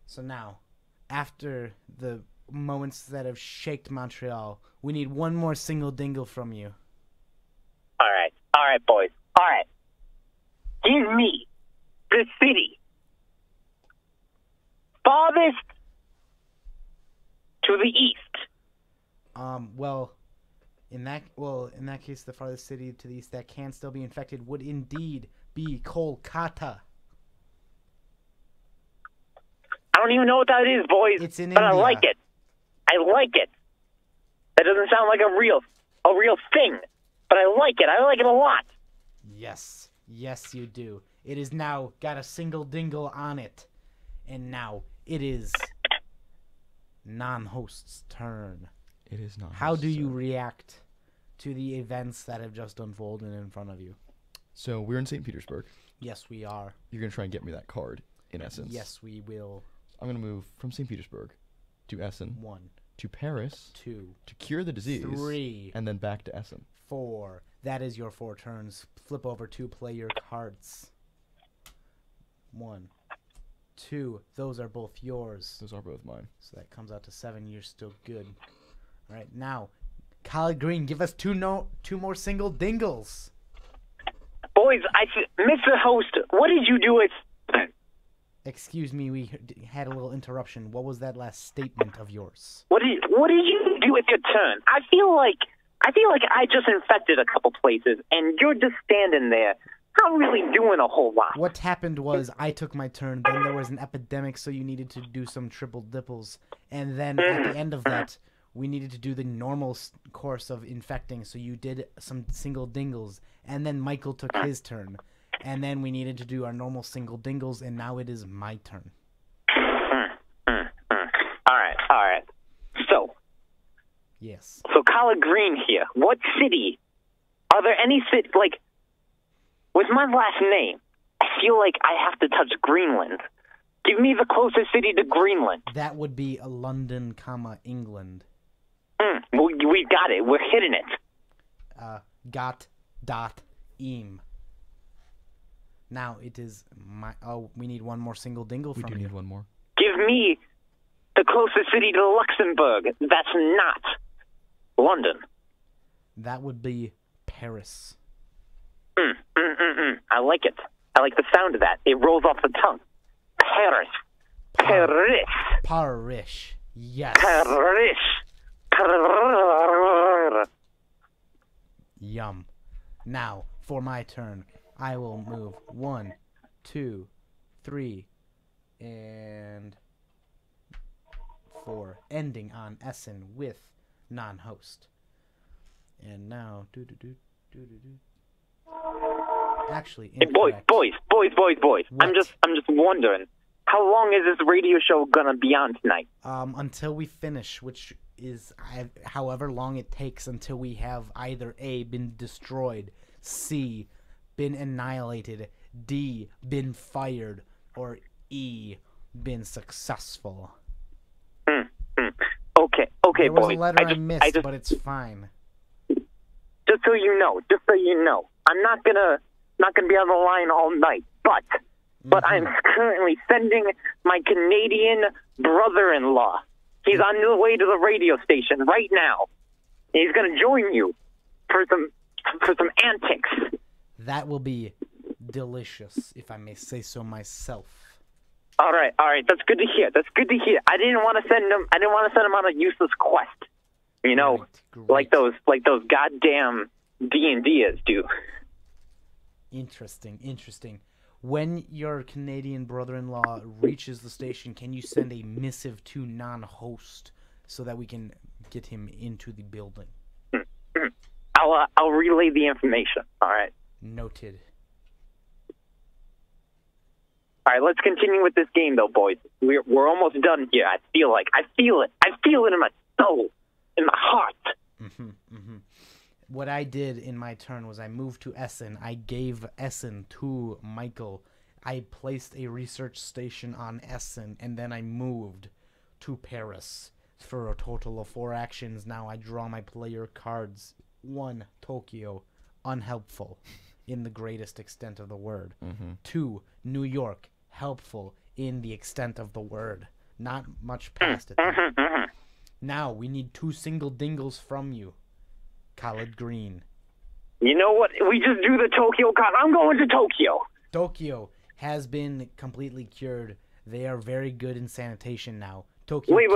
So now, after the moments that have shaked Montreal, we need one more single dingle from you. All right, boys. All right. Give me the city farthest to the east. In that case, the farthest city to the east that can still be infected would indeed be Kolkata. I don't even know what that is, boys. It's in India. I like it. I like it. That doesn't sound like a real thing, but I like it. I like it a lot. Yes, you do. It is now got a single dingle on it, and now it is non-host's turn. It is not. How do you react to the events that have just unfolded in front of you? So we're in St. Petersburg. Yes, we are. You're gonna try and get me that card, in essence. Yes, we will. I'm gonna move from St. Petersburg to Essen. 1, to Paris. 2, to cure the disease. 3, and then back to Essen. 4. That is your 4 turns. Flip over to play your cards. 1, 2. Those are both yours. Those are both mine. So that comes out to 7. You're still good. All right, now, Colla'd Green, give us two more single dingles. Boys, Mr. Host, what did you do with... Excuse me, we had a little interruption. What was that last statement of yours? What did you do with your turn? I feel like I just infected a couple places, and you're just standing there, not really doing a whole lot. What happened was I took my turn, then there was an epidemic, so you needed to do some triple dipples, and then at the end of that, we needed to do the normal course of infecting, so you did some single dingles, and then Michael took his turn. And then we needed to do our normal single dingles, and now it is my turn. All right. So. Yes. So Colla'd Green here. What city? Are there any city, like, with my last name, I feel like I have to touch Greenland. Give me the closest city to Greenland. That would be a London, England. Well, we got it. We're hitting it. Got.im. Now it is my... Oh, we need one more single dingle from you. We do need one more. Give me the closest city to Luxembourg. That's not London. That would be Paris. I like it. I like the sound of that. It rolls off the tongue. Paris. Paris. Yes. Paris. Yum. Now, for my turn, I will move 1, 2, 3, and 4, ending on Essen with non-host. And now, actually, incorrect. Boys. What? I'm just wondering, how long is this radio show gonna be on tonight? Until we finish, which is however long it takes until we have either A, been destroyed, C, been annihilated, D, been fired, or E, been successful. Okay, there was boys. a letter I missed, but it's fine. Just so you know, I'm not gonna be on the line all night, but I'm currently sending my Canadian brother-in-law. He's on the way to the radio station right now. He's gonna join you for some antics. That will be delicious, if I may say so myself. All right. That's good to hear. I didn't want to send him on a useless quest. You know, Great. like those goddamn D&Ders do. Interesting. When your Canadian brother-in-law reaches the station, can you send a missive to non-host so that we can get him into the building? I'll relay the information. All right. Noted. All right, let's continue with this game, though, boys. We're almost done here. I feel it. I feel it in my soul, in my heart. What I did in my turn was I moved to Essen. I gave Essen to Michael. I placed a research station on Essen, and then I moved to Paris for a total of 4 actions. Now I draw my player cards. 1, Tokyo, unhelpful in the greatest extent of the word. 2, New York, helpful in the extent of the word. Not much past it. Now we need 2 single dingles from you. Colla'd Green. You know what? We just do the Tokyo card. I'm going to Tokyo. Tokyo has been completely cured. They are very good in sanitation now. Tokyo. Wait.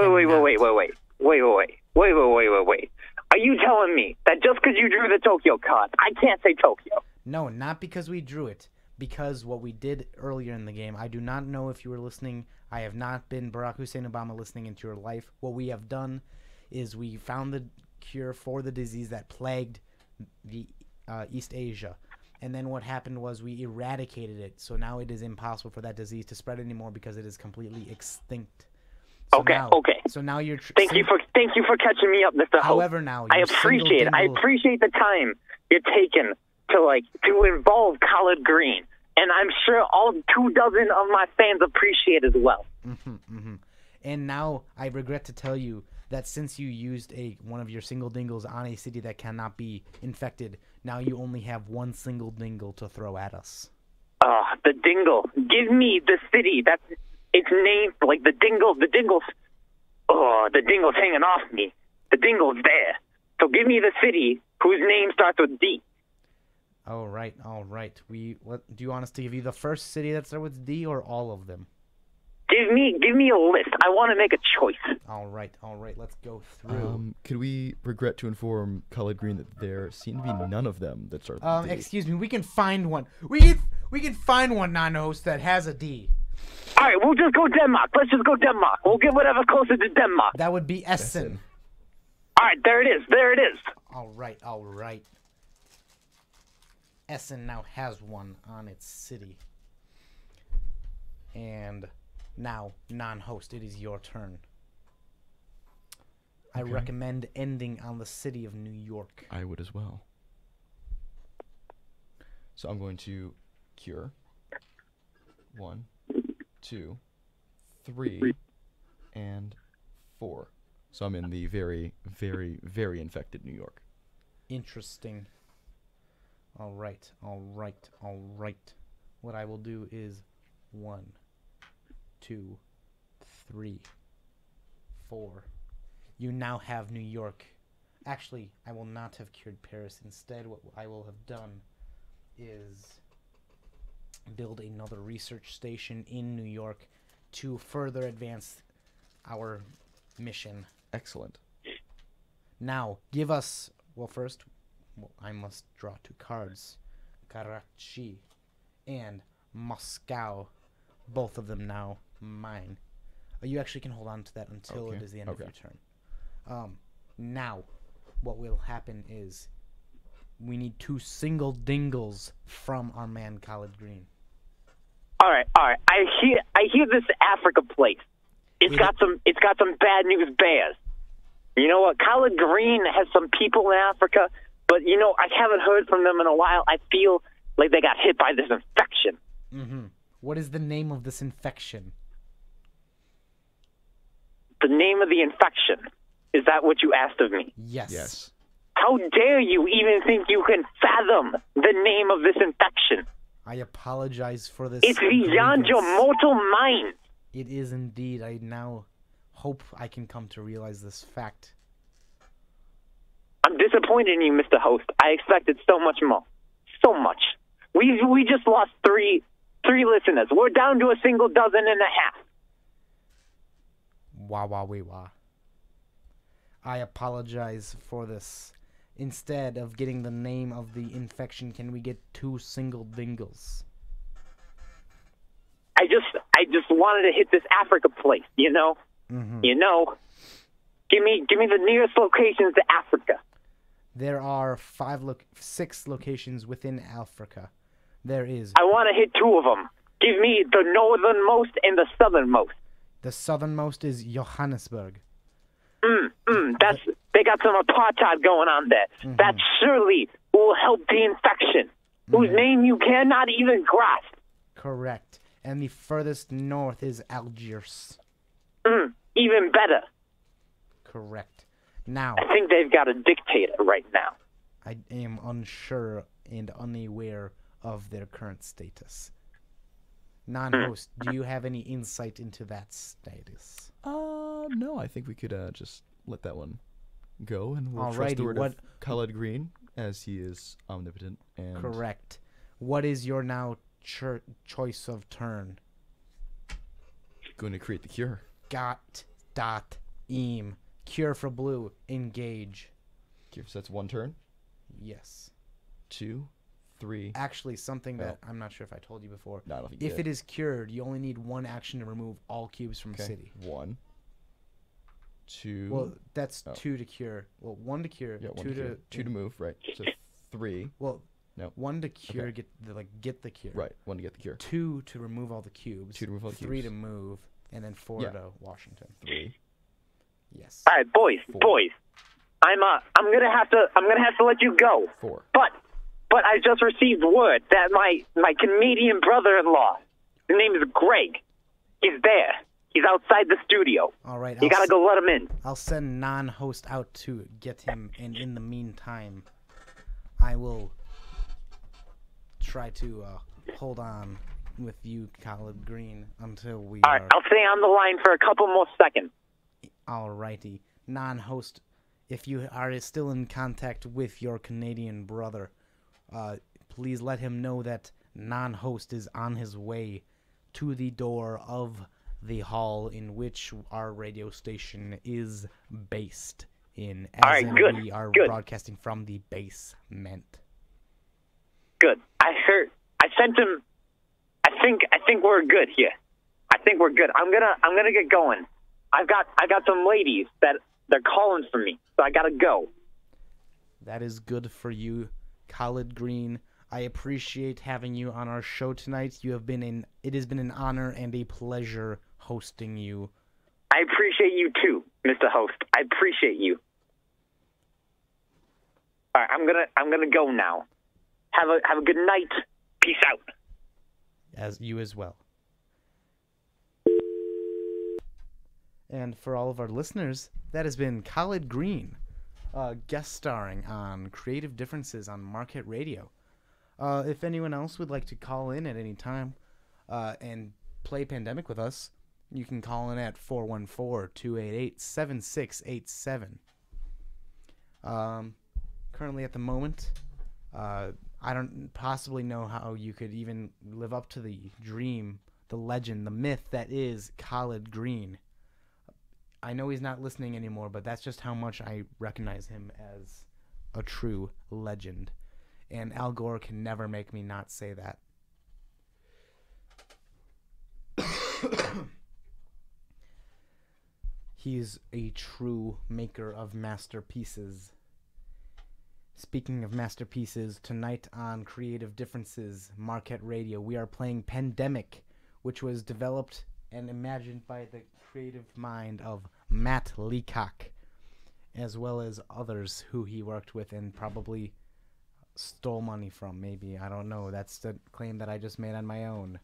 Are you telling me that just because you drew the Tokyo card, I can't say Tokyo? No, not because we drew it. Because what we did earlier in the game, I do not know if you were listening. I have not been Barack Hussein Obama listening into your life. What we have done is we found the cure for the disease that plagued the East Asia. And then what happened was we eradicated it. So now it is impossible for that disease to spread anymore because it is completely extinct. So okay. So now you're... Thank you for catching me up, Mr. Host. However, now... I appreciate the time you're taking to involve Colla'd Green. And I'm sure all 24 of my fans appreciate as well. And now I regret to tell you that since you used one of your single dingles on a city that cannot be infected, now you only have 1 single dingle to throw at us. The dingle. Give me the city that's its name, like the dingles. Oh, the dingle's hanging off me. The dingle's there. So give me the city whose name starts with D. All right. Do you want us to give you the first city that starts with D or all of them? Give me a list. I want to make a choice. All right. Let's go through. Could we regret to inform Colla'd Green that there seem to be none of them that start with D? Excuse me. We can find one. We can find one non-host that has a D. All right, we'll just go Denmark. Let's just go Denmark. We'll get whatever closer to Denmark. That would be Essen. All right, there it is. All right. Essen now has one on its city. And now, non-host, it is your turn. I recommend ending on the city of New York. I would as well. So I'm going to cure. 1, 2, 3, and 4. So I'm in the very, very, very infected New York. Interesting. All right. What I will do is 1, 2, 3, 4. You now have New York. Actually, I will not have cured Paris. Instead, what I will have done is build another research station in New York to further advance our mission. Excellent. Now, give us... Well, first, I must draw 2 cards. Karachi and Moscow. Both of them now mine. You actually can hold on to that until it is the end of your turn. Now, what will happen is we need 2 single dingles from our man Colla'd Green. All right. I hear this Africa place. It's got some bad news bears. You know what? Colla'd Green has some people in Africa, but I haven't heard from them in a while. I feel like they got hit by this infection. What is the name of this infection? The name of the infection. Is that what you asked of me? Yes. How dare you even think you can fathom the name of this infection? I apologize for this. It's beyond your mortal mind. It is indeed. I now hope I can come to realize this fact. I'm disappointed in you, Mr. Host. I expected so much more. So much. We just lost three listeners. We're down to a single dozen and a half. Wah. I apologize for this. Instead of getting the name of the infection, can we get 2 single dingles? I just wanted to hit this Africa place, you know? Mm-hmm. You know? Give me the nearest locations to Africa. There are 6 locations within Africa. There is... I want to hit 2 of them. Give me the northernmost and the southernmost. The southernmost is Johannesburg. They got some apartheid going on there. Mm-hmm. That surely will help the infection, whose name you cannot even grasp. Correct. And the furthest north is Algiers. Even better. Correct. Now, I think they've got a dictator right now. I am unsure and unaware of their current status. Non-host, do you have any insight into that status? No, I think we could just let that one go, and we'll trust Alrighty, the word of Colla'd Green, as he is omnipotent. And correct. What is your now choice of turn? going to create the cure. Got.im. Cure for blue. Engage. Cure, so that's 1 turn. Yes. 2, 3. Actually, something that I'm not sure if I told you before. No, I don't think you if did. it is cured, you only need 1 action to remove all cubes from a city. 1, 2. Well, that's 2 to cure. Well, 1 to cure. Yeah, 1 2 to cure. 2 to move, right? So 3. Well, no. 1 to cure, Okay. get the cure. Right, 1 to get the cure. 2 to remove all the cubes. 2 to remove all the 3 cubes. to move, and then 4 to Washington. 3. Yes. All right, boys. I'm gonna have to let you go. 4. But I just received word that my Canadian brother-in-law, his name is Greg, he's there. He's outside the studio. All right. You gotta go let him in. I'll send non-host out to get him, and in the meantime, I will try to hold on with you, Colla'd Green, until we All right, I'll stay on the line for a couple more seconds. Alrighty. Non-host, if you are still in contact with your Canadian brother, please let him know that non-host is on his way to the door of the hall in which our radio station is based in. As All right, in good, we are good. broadcasting from the basement. Good. I sent him. I think we're good here. I think we're good. I'm gonna get going. I got some ladies that they're calling for me, so I gotta go. That is good for you, Colla'd Green. I appreciate having you on our show tonight. It has been an honor and a pleasure hosting you. I appreciate you too, Mr. Host. I appreciate you. All right, I'm gonna go now. Have a good night. Peace out. As you as well. And for all of our listeners, that has been Colla'd Green, guest starring on Creative Differences on Market Radio. If anyone else would like to call in at any time and play Pandemic with us, you can call in at 414-288-7687. Currently at the moment, I don't possibly know how you could even live up to the dream, the legend, the myth that is Colla'd Green. I know he's not listening anymore, but that's just how much I recognize him as a true legend. And Al Gore can never make me not say that. He's a true maker of masterpieces. Speaking of masterpieces, tonight on Creative Differences, Marquette Radio, we are playing Pandemic, which was developed and imagined by the creative mind of Matt Leacock, as well as others who he worked with and probably stole money from, maybe. I don't know. That's the claim that I just made on my own.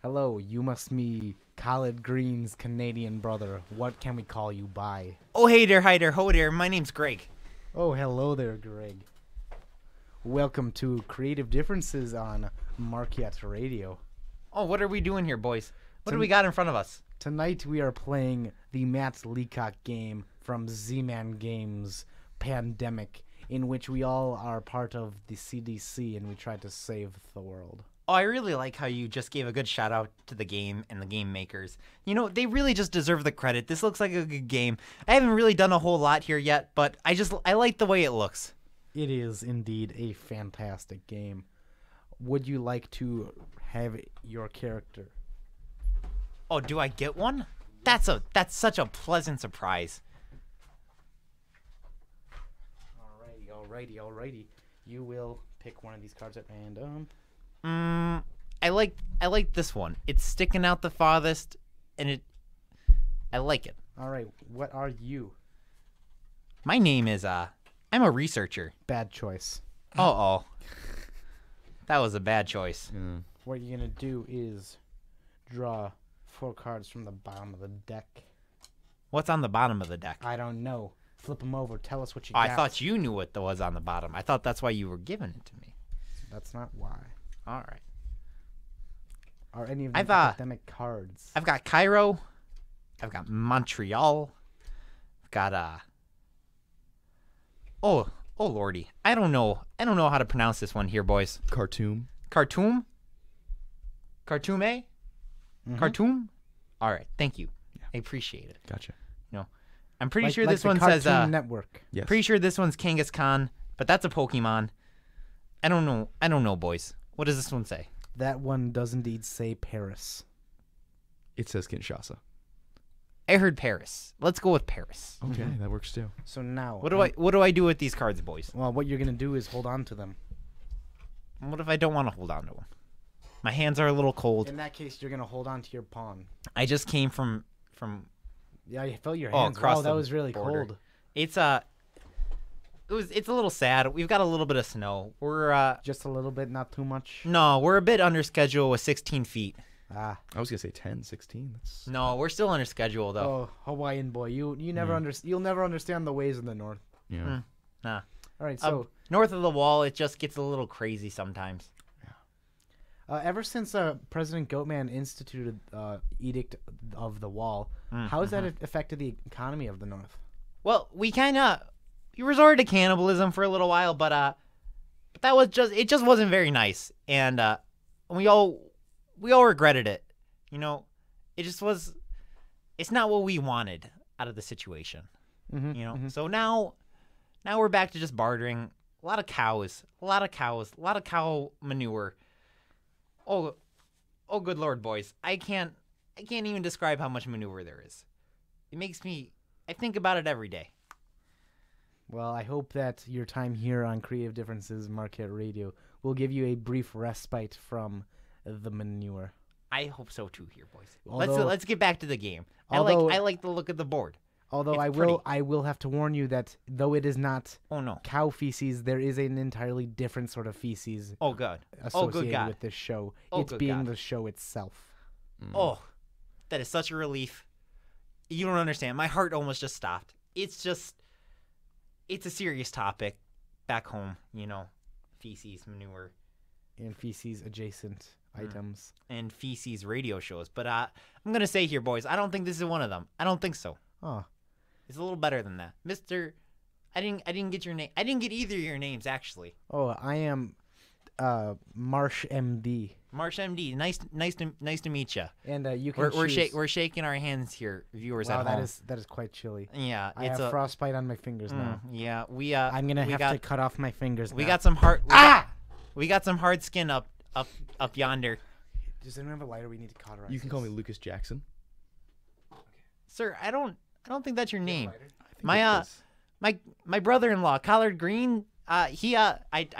Hello, you must be Colla'd Green's Canadian brother. What can we call you by? Oh, hey there, hi there, ho there. My name's Greg. Oh, hello there, Greg. Welcome to Creative Differences on Marquette Radio. Oh, what are we doing here, boys? What do we got in front of us? Tonight we are playing the Matt Leacock game from Z-Man Games, Pandemic, in which we all are part of the CDC and we try to save the world. Oh, I really like how you just gave a good shout out to the game and the game makers. You know, they really just deserve the credit. This looks like a good game. I haven't really done a whole lot here yet, but I like the way it looks. It is indeed a fantastic game. Would you like to have your character Oh, do I get one? That's such a pleasant surprise. Alrighty. You will pick one of these cards at random. I like this one. It's sticking out the farthest, and I like it. All right, what are you? My name is I'm a researcher. Bad choice. Oh. That was a bad choice. Yeah. What you're gonna do is draw 4 cards from the bottom of the deck. What's on the bottom of the deck? I don't know. Flip them over. Tell us what you I got. thought you knew what was on the bottom. I thought that's why you were giving it to me. That's not why. All right. Are any of them I've academic cards? I've got Cairo. I've got Montreal. I've got Oh lordy. I don't know how to pronounce this one here, boys. Khartoum. Khartoum? Khartoum, eh? Mhm. Khartoum? All right. Thank you. Yeah. I appreciate it. Gotcha. I'm pretty sure like this the one Cartoon says Network. Yes. Pretty sure this one's Kangaskhan, but that's a Pokemon. I don't know, boys. What does this one say? That one does indeed say Paris. It says Kinshasa. I heard Paris. Let's go with Paris. Okay, that works too. So now, What do I do with these cards, boys? Well, what you're gonna do is hold on to them. What if I don't want to hold on to them? My hands are a little cold. In that case, you're gonna hold on to your pawn. I just came from Yeah, I felt your hands. across Wow, that the was really border. cold. It's a little sad. We've got a little bit of snow. We're Just a little bit, not too much. no, we're a bit under schedule with 16 feet. Ah. I was gonna say 10, 16. That's No, we're still under schedule though. Oh, Hawaiian boy, you never you'll never understand the ways in the north. yeah. Nah. All right, so North of the wall, it just gets a little crazy sometimes. ever since President Goatman instituted Edict of the Wall, how has that affected the economy of the north? Well, we resorted to cannibalism for a little while, but that was it just wasn't very nice, and we all regretted it. You know, it's not what we wanted out of the situation. Mm-hmm, You know, so now we're back to just bartering. A lot of cows, a lot of cow manure. Oh, good Lord, boys! I can't even describe how much manure there is. It makes me. I think about it every day. Well, I hope that your time here on Creative Differences Marquette Radio will give you a brief respite from the manure. I hope so too, here, boys. Although- Let's get back to the game. Although- I like the look of the board. Although It's I will have to warn you that though it is not Oh no. cow feces, there is an entirely different sort of feces Oh god. Oh associated good God. with this show. Oh, It's good being God. the show itself. Oh, that is such a relief. You don't understand. My heart almost just stopped. It's a serious topic back home. You know, feces, manure, And feces adjacent items. and feces radio shows. But I'm gonna say here, boys, I don't think this is one of them. I don't think so. Oh, It's a little better than that, Mister. I didn't get your name. I didn't get either of your names actually. I am Marsh M.D. Marsh M.D. Nice to meet you. And you can We're shaking our hands here, viewers Wow, at home. that is quite chilly. Yeah, I it's have frostbite on my fingers now. yeah. We I'm gonna have to cut off my fingers. We now. got some we got some hard skin up yonder, Does anyone have a lighter? We need to cauterize. You can call me this. Lucas Jackson. sir. I don't think that's your name. I think My it is. my brother-in-law, Colla'd Green. I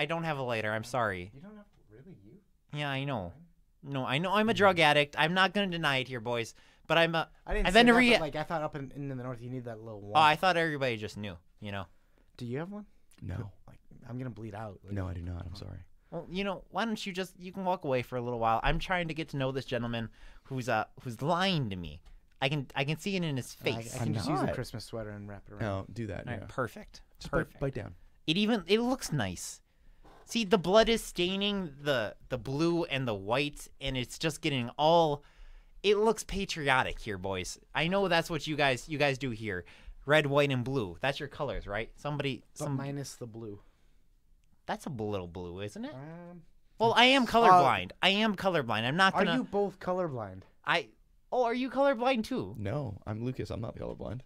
don't have a lighter. I'm sorry. You don't have really you. Yeah, I know. No, I know I'm a drug addict. I'm not gonna deny it here, boys. But I'm a. I didn't. I've say been to that, but, rehab. like I thought up in the north you need that little one. Oh, I thought everybody just knew. You know. Do you have one? No. Like I'm gonna bleed out. Like, No, I do not. I'm sorry. Well, you know, why don't you can walk away for a little while. I'm trying to get to know this gentleman who's lying to me. I can see it in his I face. can just use a not. Christmas sweater and wrap it around. No, do that. All Yeah. right, perfect. Just Perfect. bite down. It looks nice. See, the blood is staining the blue and the white, and it's just getting all. It looks patriotic here, boys. I know that's what you guys do here. Red, white, and blue. That's your colors, right? But minus the blue. That's a little blue, isn't it? Well, I am colorblind. I'm not Are gonna. you both colorblind? Oh, are you colorblind too? No, I'm Lucas. I'm not colorblind.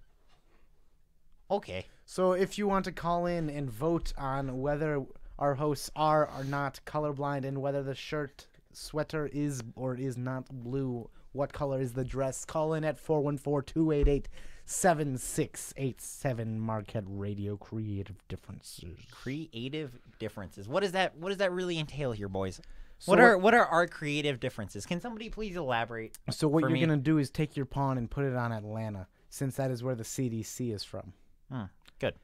Okay. So if you want to call in and vote on whether our hosts are or not colorblind and whether the sweater is or is not blue, What color is the dress? Call in at 414-288-7687. Marquette Radio. Creative differences. Creative differences. What does that really entail here, boys? So what are our creative differences? Can somebody please elaborate? So what you're gonna do is take your pawn and put it on Atlanta, since that is where the CDC is from. Good.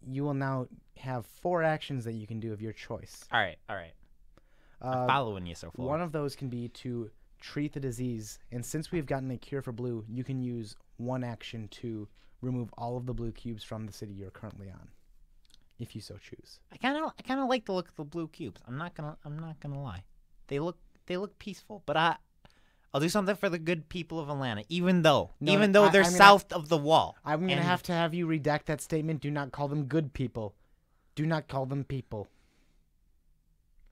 You will now have 4 actions that you can do of your choice. All right. I'm following you so far. One of those can be to treat the disease, and since we've gotten a cure for blue, you can use 1 action to remove all of the blue cubes from the city you're currently on, if you so choose. I kind of like the look of the blue cubes. I'm not gonna lie. They look peaceful, but I'll do something for the good people of Atlanta, even though they're south of the wall. I'm gonna have to have you redact that statement. Do not call them good people. Do not call them people.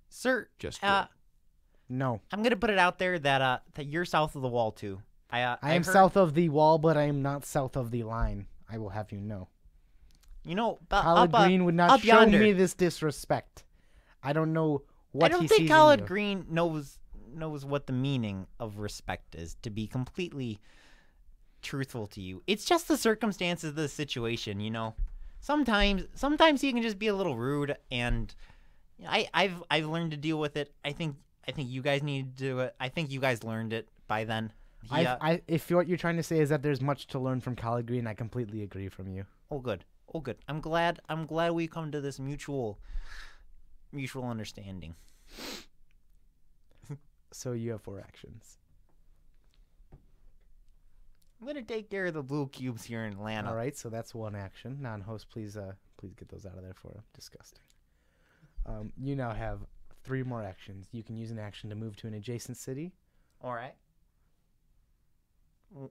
Sir, Just no. I'm gonna put it out there that you're south of the wall too. I am south of the wall, but I am not south of the line. I will have you know. You know, Colla'd Green would not show me this disrespect. I don't know what he sees in you. I don't think Colla'd Green knows what the meaning of respect is, to be completely truthful to you. It's just the circumstances of the situation, you know. Sometimes you can just be a little rude, and I've learned to deal with it. I think you guys need to do it. I think you guys learned it by then. If what you're trying to say is that there's much to learn from Colla'd Green, I completely agree from you. Oh good. I'm glad we come to this mutual understanding. So you have 4 actions. I'm gonna take care of the blue cubes here in Atlanta. All right, so that's 1 action. Non-host, please get those out of there for him. Disgusting. You now have 3 more actions. You can use an action to move to an adjacent city. All right.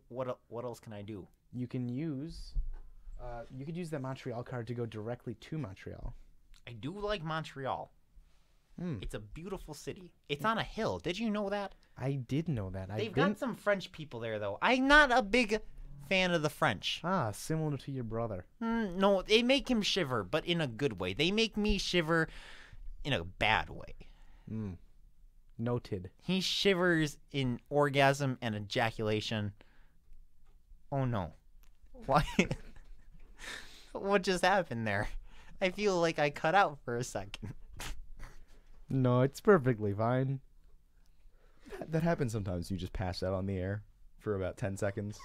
What else can I do? You can use you could use that Montreal card to go directly to Montreal. I do like Montreal. It's a beautiful city. It's on a hill. Did you know that? I did know that. They've got some French people there, though. I'm not a big fan of the French. Similar to your brother. No, they make him shiver, but in a good way. They make me shiver in a bad way. Noted. He shivers in orgasm and ejaculation. Oh, no. Why? What just happened there? I feel like I cut out for a second. No, it's perfectly fine. That happens sometimes. You just pass out on the air for about 10 seconds.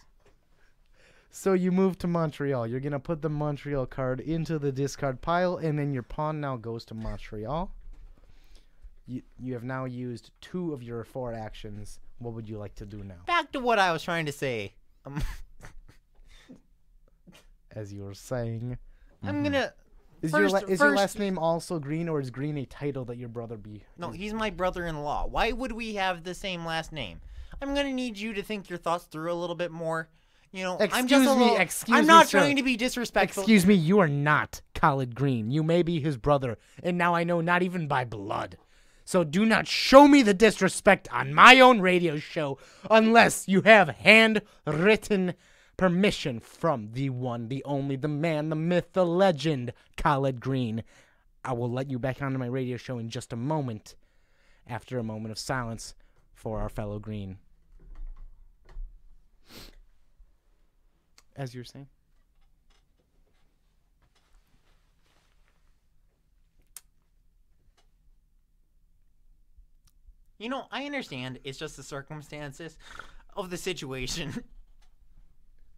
So you move to Montreal. You're going to put the Montreal card into the discard pile, and then your pawn now goes to Montreal. You have now used 2 of your 4 actions. What would you like to do now? Back to what I was trying to say. As you were saying. I'm going to... Is your last name also Green, or is Green a title that your brother be? No, he's my brother-in-law. Why would we have the same last name? I'm going to need you to think your thoughts through a little bit more. You know, I'm not trying to be disrespectful. Excuse me, you are not Colla'd Green. You may be his brother, and now I know not even by blood. So do not show me the disrespect on my own radio show unless you have handwritten permission from the one, the only, the man, the myth, the legend, Colla'd Green. I will let you back onto my radio show in just a moment, after a moment of silence for our fellow Green. As you were saying? You know, I understand it's just the circumstances of the situation.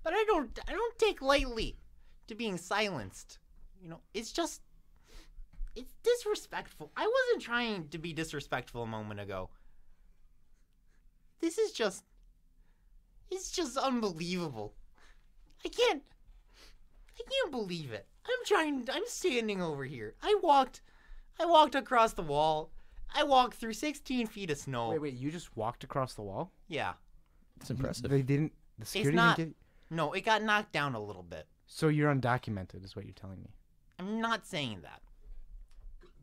But I don't take lightly to being silenced. You know, it's disrespectful. I wasn't trying to be disrespectful a moment ago. It's just unbelievable. I can't believe it. I'm standing over here. I walked across the wall. I walked through 16 feet of snow. Wait, you just walked across the wall? Yeah. It's impressive. The security didn't get... No, it got knocked down a little bit. So you're undocumented, is what you're telling me. I'm not saying that.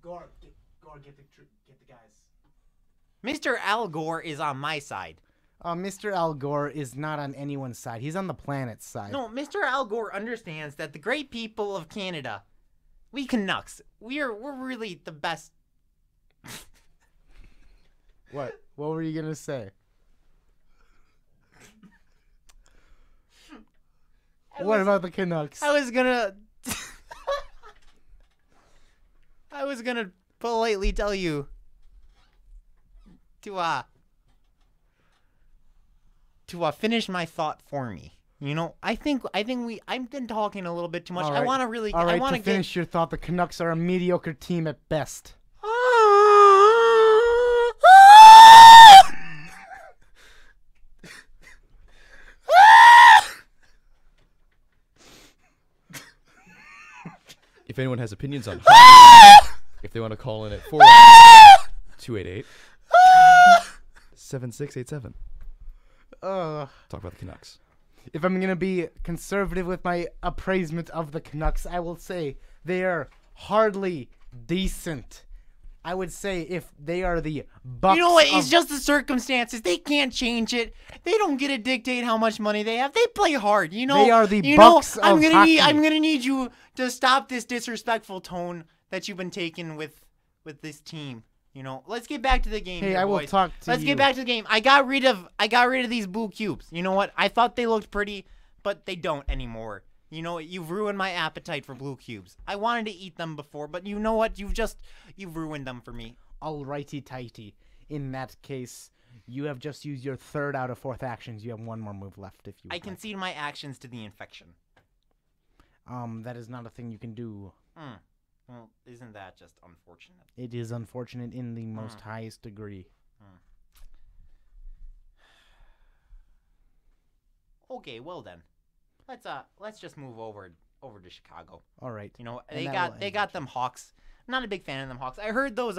Gore, get the guys. Mr. Al Gore is on my side. Mr. Al Gore is not on anyone's side. He's on the planet's side. No, Mr. Al Gore understands that the great people of Canada, we Canucks, we're really the best. What? What were you gonna say? What about the Canucks? I was gonna politely tell you to finish my thought for me. You know, I've been talking a little bit too much. All right. I want to really. All right, I want to finish your thought, the Canucks are a mediocre team at best. If anyone has opinions on if they want to call in at 4-288-7687. Talk about the Canucks. If I'm going to be conservative with my appraisement of the Canucks, I will say they are hardly decent. I would say if they are the Bucks. You know what? It's just the circumstances. They can't change it. They don't get to dictate how much money they have. They play hard. You know. They are the Bucks of hockey. I'm gonna need you to stop this disrespectful tone that you've been taking with this team. You know. Let's get back to the game. Hey, here, I will boys. talk to Let's you. get back to the game. I got rid of these blue cubes. You know what? I thought they looked pretty, but they don't anymore. You know what? You've ruined my appetite for blue cubes. I wanted to eat them before, but you know what? You've ruined them for me. Alrighty tighty. In that case, you have just used your 3rd out of 4th actions. You have one more move left if you. I concede my actions to the infection. That is not a thing you can do. Well, isn't that just unfortunate? It is unfortunate in the most highest degree. Okay, well then, let's just move over to Chicago. All right. You know, And they got them Hawks. I'm not a big fan of them Hawks. I heard those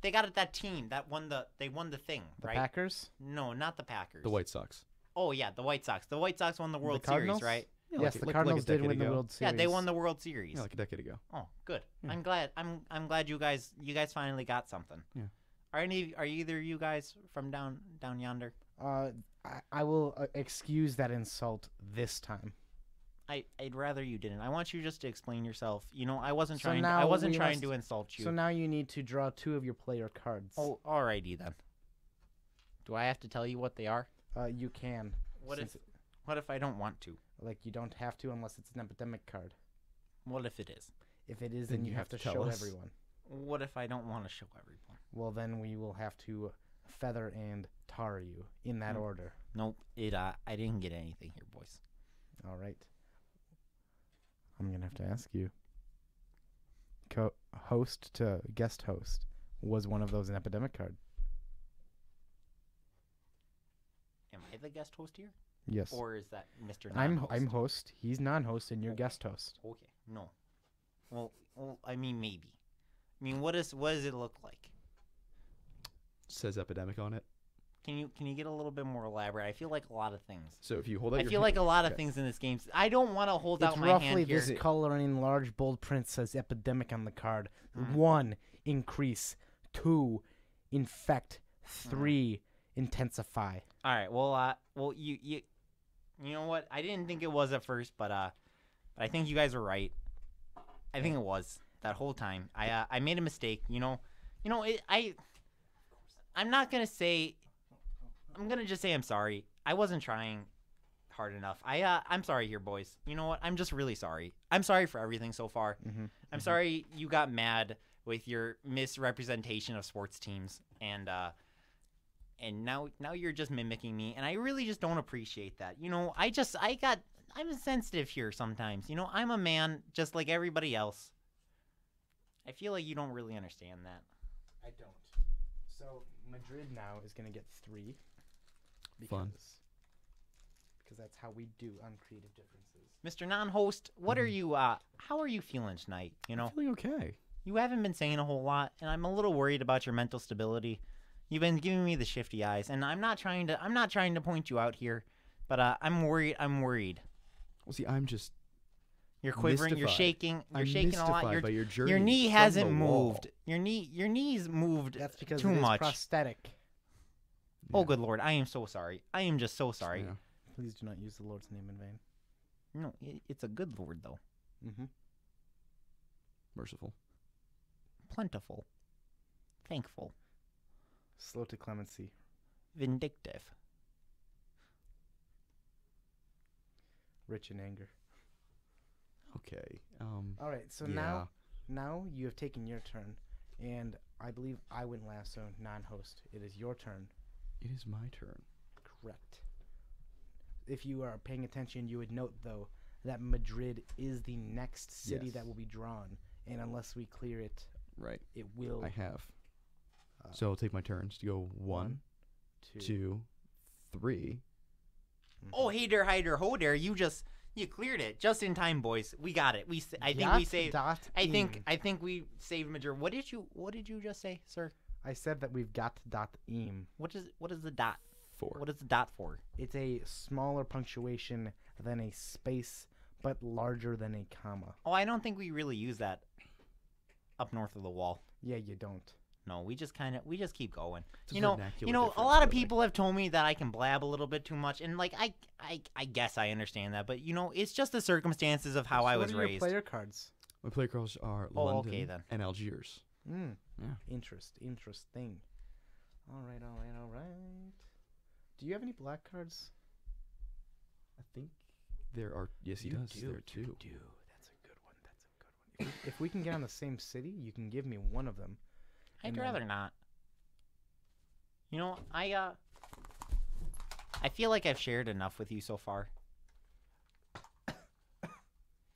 they got that team that won the thing, The right? Packers? No, not the Packers. The White Sox. Oh yeah, the White Sox. The White Sox won the World Series, Cardinals? right? Yeah, Yes, the Cardinals did win the World Series. Yeah, they won the World Series. Yeah, like a decade ago. Oh, good. Yeah. I'm glad. I'm glad you guys finally got something. Yeah. Are either you guys from down yonder? I will excuse that insult this time. I'd rather you didn't. I want you just to explain yourself. You know, I wasn't So trying. now I wasn't we trying must- to insult you. So now you need to draw 2 of your player cards. Oh, alrighty then. Do I have to tell you what they are? You can. What since if I don't want to? Like, you don't have to unless it's an epidemic card. What if it is? If it is, Then then you you have have to to tell show us. everyone. What if I don't want to show everyone? Well, then we will have to feather and tar you in that order. Nope. I didn't get anything here, boys. All right. I'm going to have to ask you. Host to guest host. Was one of those an epidemic card? Am I the guest host here? Yes. Or is that Mr. I'm Non-host? host. He's non-host and you're guest host. Okay. No. Well, I mean, maybe. I mean, what does it look like? Says epidemic on it. Can you get a little bit more elaborate? I feel like a lot of things. So if you hold out I your feel hand- like a lot of okay. things in this game. I don't want to hold It's out my roughly hand here. this color and in large bold print says epidemic on the card. Mm. 1, increase. 2, infect. 3, intensify. All right. Well, you know what? I didn't think it was at first, but I think you guys were right. I think it was that whole time. I made a mistake. I'm not gonna say. I'm gonna just say I'm sorry. I wasn't trying hard enough. I'm sorry here, boys. You know what? I'm just really sorry. I'm sorry for everything so far. I'm sorry you got mad with your misrepresentation of sports teams, and now you're just mimicking me, and I really just don't appreciate that. You know, I'm sensitive here sometimes. You know, I'm a man just like everybody else. I feel like you don't really understand that. I don't. So Madrid now is going to get 3. Fun. Because that's how we do on creative differences. Mr. Non-host, what are you? How are you feeling tonight? You know, Feeling okay. you haven't been saying a whole lot, and I'm a little worried about your mental stability. You've been giving me the shifty eyes, and I'm not trying to point you out here, but I'm worried. Well, see, I'm just You're quivering. You're mystified. shaking. You're I'm shaking a lot. mystified by your journey Your knee from hasn't the wall. moved. Your knees moved. That's because too it is much. prosthetic. Oh, good Lord! I am so sorry. I am just so sorry. Yeah. Please do not use the Lord's name in vain. No, it's a good Lord though. Merciful. Plentiful, thankful, Slow to clemency. vindictive. Rich in anger. Okay. All right. So yeah. now you have taken your turn, and I believe I went last, so non-host. It is your turn. It is my turn. Correct. If you are paying attention, you would note though that Madrid is the next city that will be drawn, and unless we clear it, right, it will. I have. So I'll take my turns to go 1, 2, 3. Oh, hey there, hi there, ho there. You cleared it just in time, boys. We got it. I think we saved. I think we saved Madrid. What did you just say, sir? I said that we've got .im. What is the dot for? What is the dot for? It's a smaller punctuation than a space, but larger than a comma. Oh, I don't think we really use that up north of the wall. Yeah, you don't. No, we just keep going. It's You know, a lot of people have told me that I can blab a little bit too much, and like I guess I understand that, but it's just the circumstances of how I was What are raised. your player cards? My player cards are Oh, London okay, then. and Algiers. Yeah. Mm. Interesting. All right. Do you have any black cards? I think there are. Yes, he does. There are 2. You do. That's a good one. If we can get on the same city, you can give me one of them. I'd rather not. I feel like I've shared enough with you so far.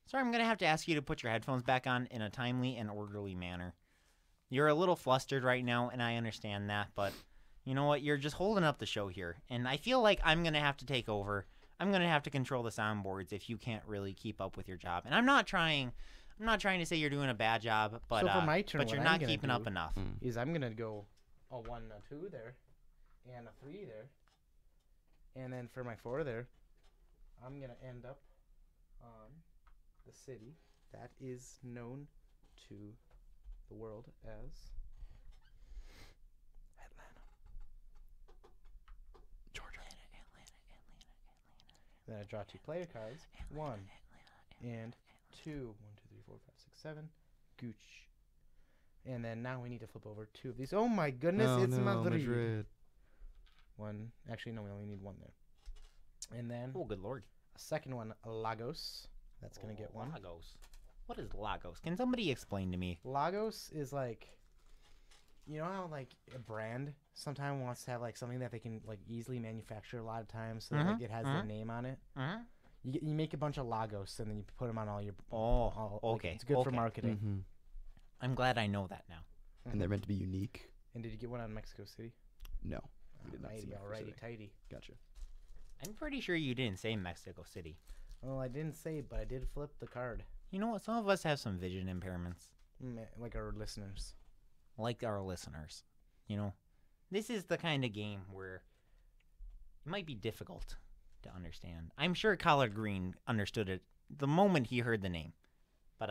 Sorry, I'm going to have to ask you to put your headphones back on in a timely and orderly manner. You're a little flustered right now, and I understand that, but you know what? You're just holding up the show here, and I feel like I'm going to have to take over. I'm going to have to control the soundboards if you can't really keep up with your job. And I'm not trying to say you're doing a bad job, but So for my turn, but you're not keeping up enough. Is I'm gonna go a 1, a 2 there, and a 3 there, and then for my 4 there, I'm gonna end up on the city that is known to the world as Atlanta. Georgia. Then I draw 2 player cards. 1 and 2. 1, 2, 3, 4, 5, 6, 7. Gooch. And then now we need to flip over 2 of these. Oh my goodness, it's Madrid. 1. Actually, no, we only need 1 there. And then Oh, good lord. a second one, Lagos. That's going to get 1. Lagos. What is Lagos? Can somebody explain to me? Lagos is like, you know how like a brand sometimes wants to have like something that they can like easily manufacture a lot of times so that like, it has their name on it. Uh-huh. You make a bunch of Lagos and then you put them on all your. Okay. It's good for marketing. Mm-hmm. I'm glad I know that now. And they're meant to be unique. And did you get one on Mexico City? No. We did not see Mexico Alrighty, City. tighty. Gotcha. I'm pretty sure you didn't say Mexico City. Well, I didn't say, but I did flip the card. You know what? Some of us have some vision impairments, Like our listeners. like our listeners. This is the kind of game where it might be difficult to understand. I'm sure Colla'd Green understood it the moment he heard the name, but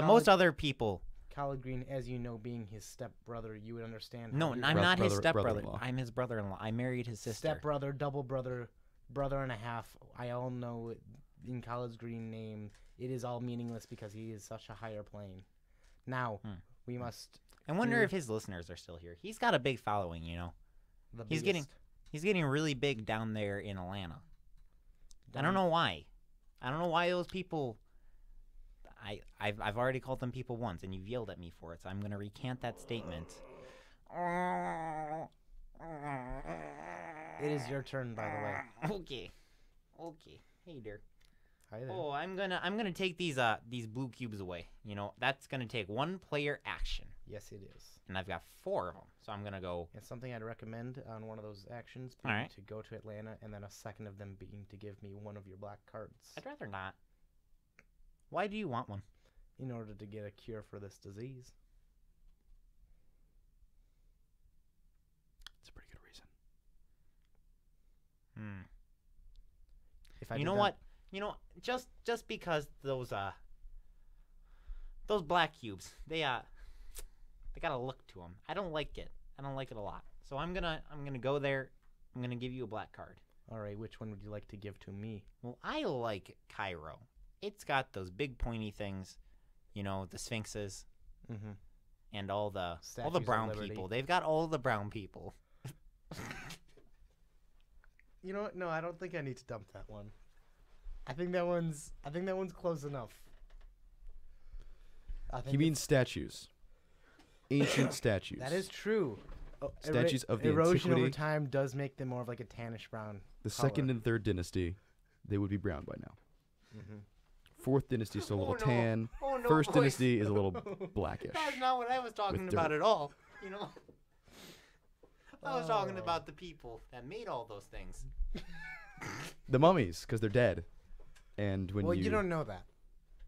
most other people. Colla'd Green, as you know, being his stepbrother, you would understand. No, I'm not his stepbrother. I'm his brother-in-law. I married his sister. Stepbrother, double brother, brother and a half. I all know in Colla'd Green name, it is all meaningless because he is such a higher plane. Now, we must. I wonder if his listeners are still here. He's got a big following, He's getting really big down there in Atlanta. I don't know why. I don't know why those people. I've already called them people once, and you've yelled at me for it, so I'm going to recant that statement. It is your turn, by the way. Okay. Hey there. Hi there. Oh, I'm gonna take these blue cubes away. That's gonna take 1 player action, Yes, it is. and I've got 4 of them. So I'm gonna go. And something I'd recommend on one of those actions All being right. to go to Atlanta, and then a second of them being to give me one of your black cards I'd rather not. Why do you want one? in order to get a cure for this disease. It's a pretty good reason. If I You did know that- what? Just because those black cubes, they got a look to them. I don't like it. I don't like it a lot. So I'm gonna go there. I'm gonna give you a black card. All right, which one would you like to give to me? Well, I like Cairo. It's got those big pointy things, the sphinxes, and all the Statues of brown Liberty. people. They've got all the brown people. You know what? No, I don't think I need to dump that one. I think that one's close enough. He means statues. Ancient statues. That is true. Statues of the erosion antiquity. over time does make them more of like a tannish brown. The color. second and third dynasty, they would be brown by now. Mm-hmm. Fourth dynasty is still a little tan. Oh, no, First boys. dynasty is a little blackish. That's not what I was talking With about dirt. at all. You know, I was talking about the people that made all those things. The mummies, because they're dead. And when Well, you don't know that.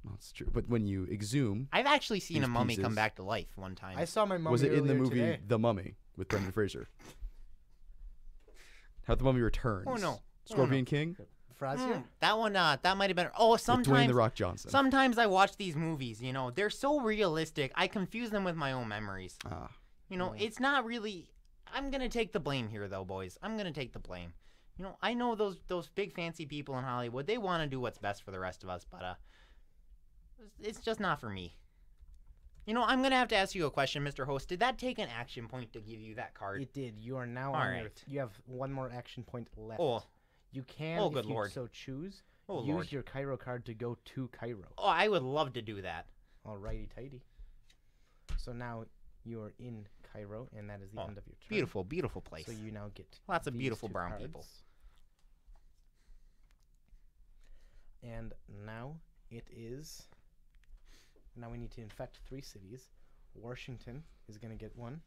Well, that's true. But when you exhume, I've actually seen These a mummy come pieces. back to life one time. I saw my mummy was it in the earlier movie today. The Mummy with Brendan Fraser? How the mummy returns. Oh, no. Scorpion King Frazier? That one, that might have been. Oh, with Dwayne sometimes. the Rock Johnson. Sometimes I watch these movies. You know, they're so realistic. I confuse them with my own memories. Ah, You know, it's not really. I'm gonna take the blame here, though, boys. I'm gonna take the blame. You know, I know those big fancy people in Hollywood. They want to do what's best for the rest of us, but it's just not for me. You know, I'm gonna have to ask you a question, Mr. Host. Did that take an action point to give you that card? It did. You are now All on your. right. You have one more action point left. Oh, You can, Oh, if good you lord. so choose, Oh, use lord. your Cairo card to go to Cairo. oh, I would love to do that. Alrighty, tighty. So now you are in Cairo, and that is the Oh, end of your turn. Beautiful, beautiful place. So you now get Lots of these beautiful two brown cards. people. And now it is. Now we need to infect 3 cities. Washington is going to get one.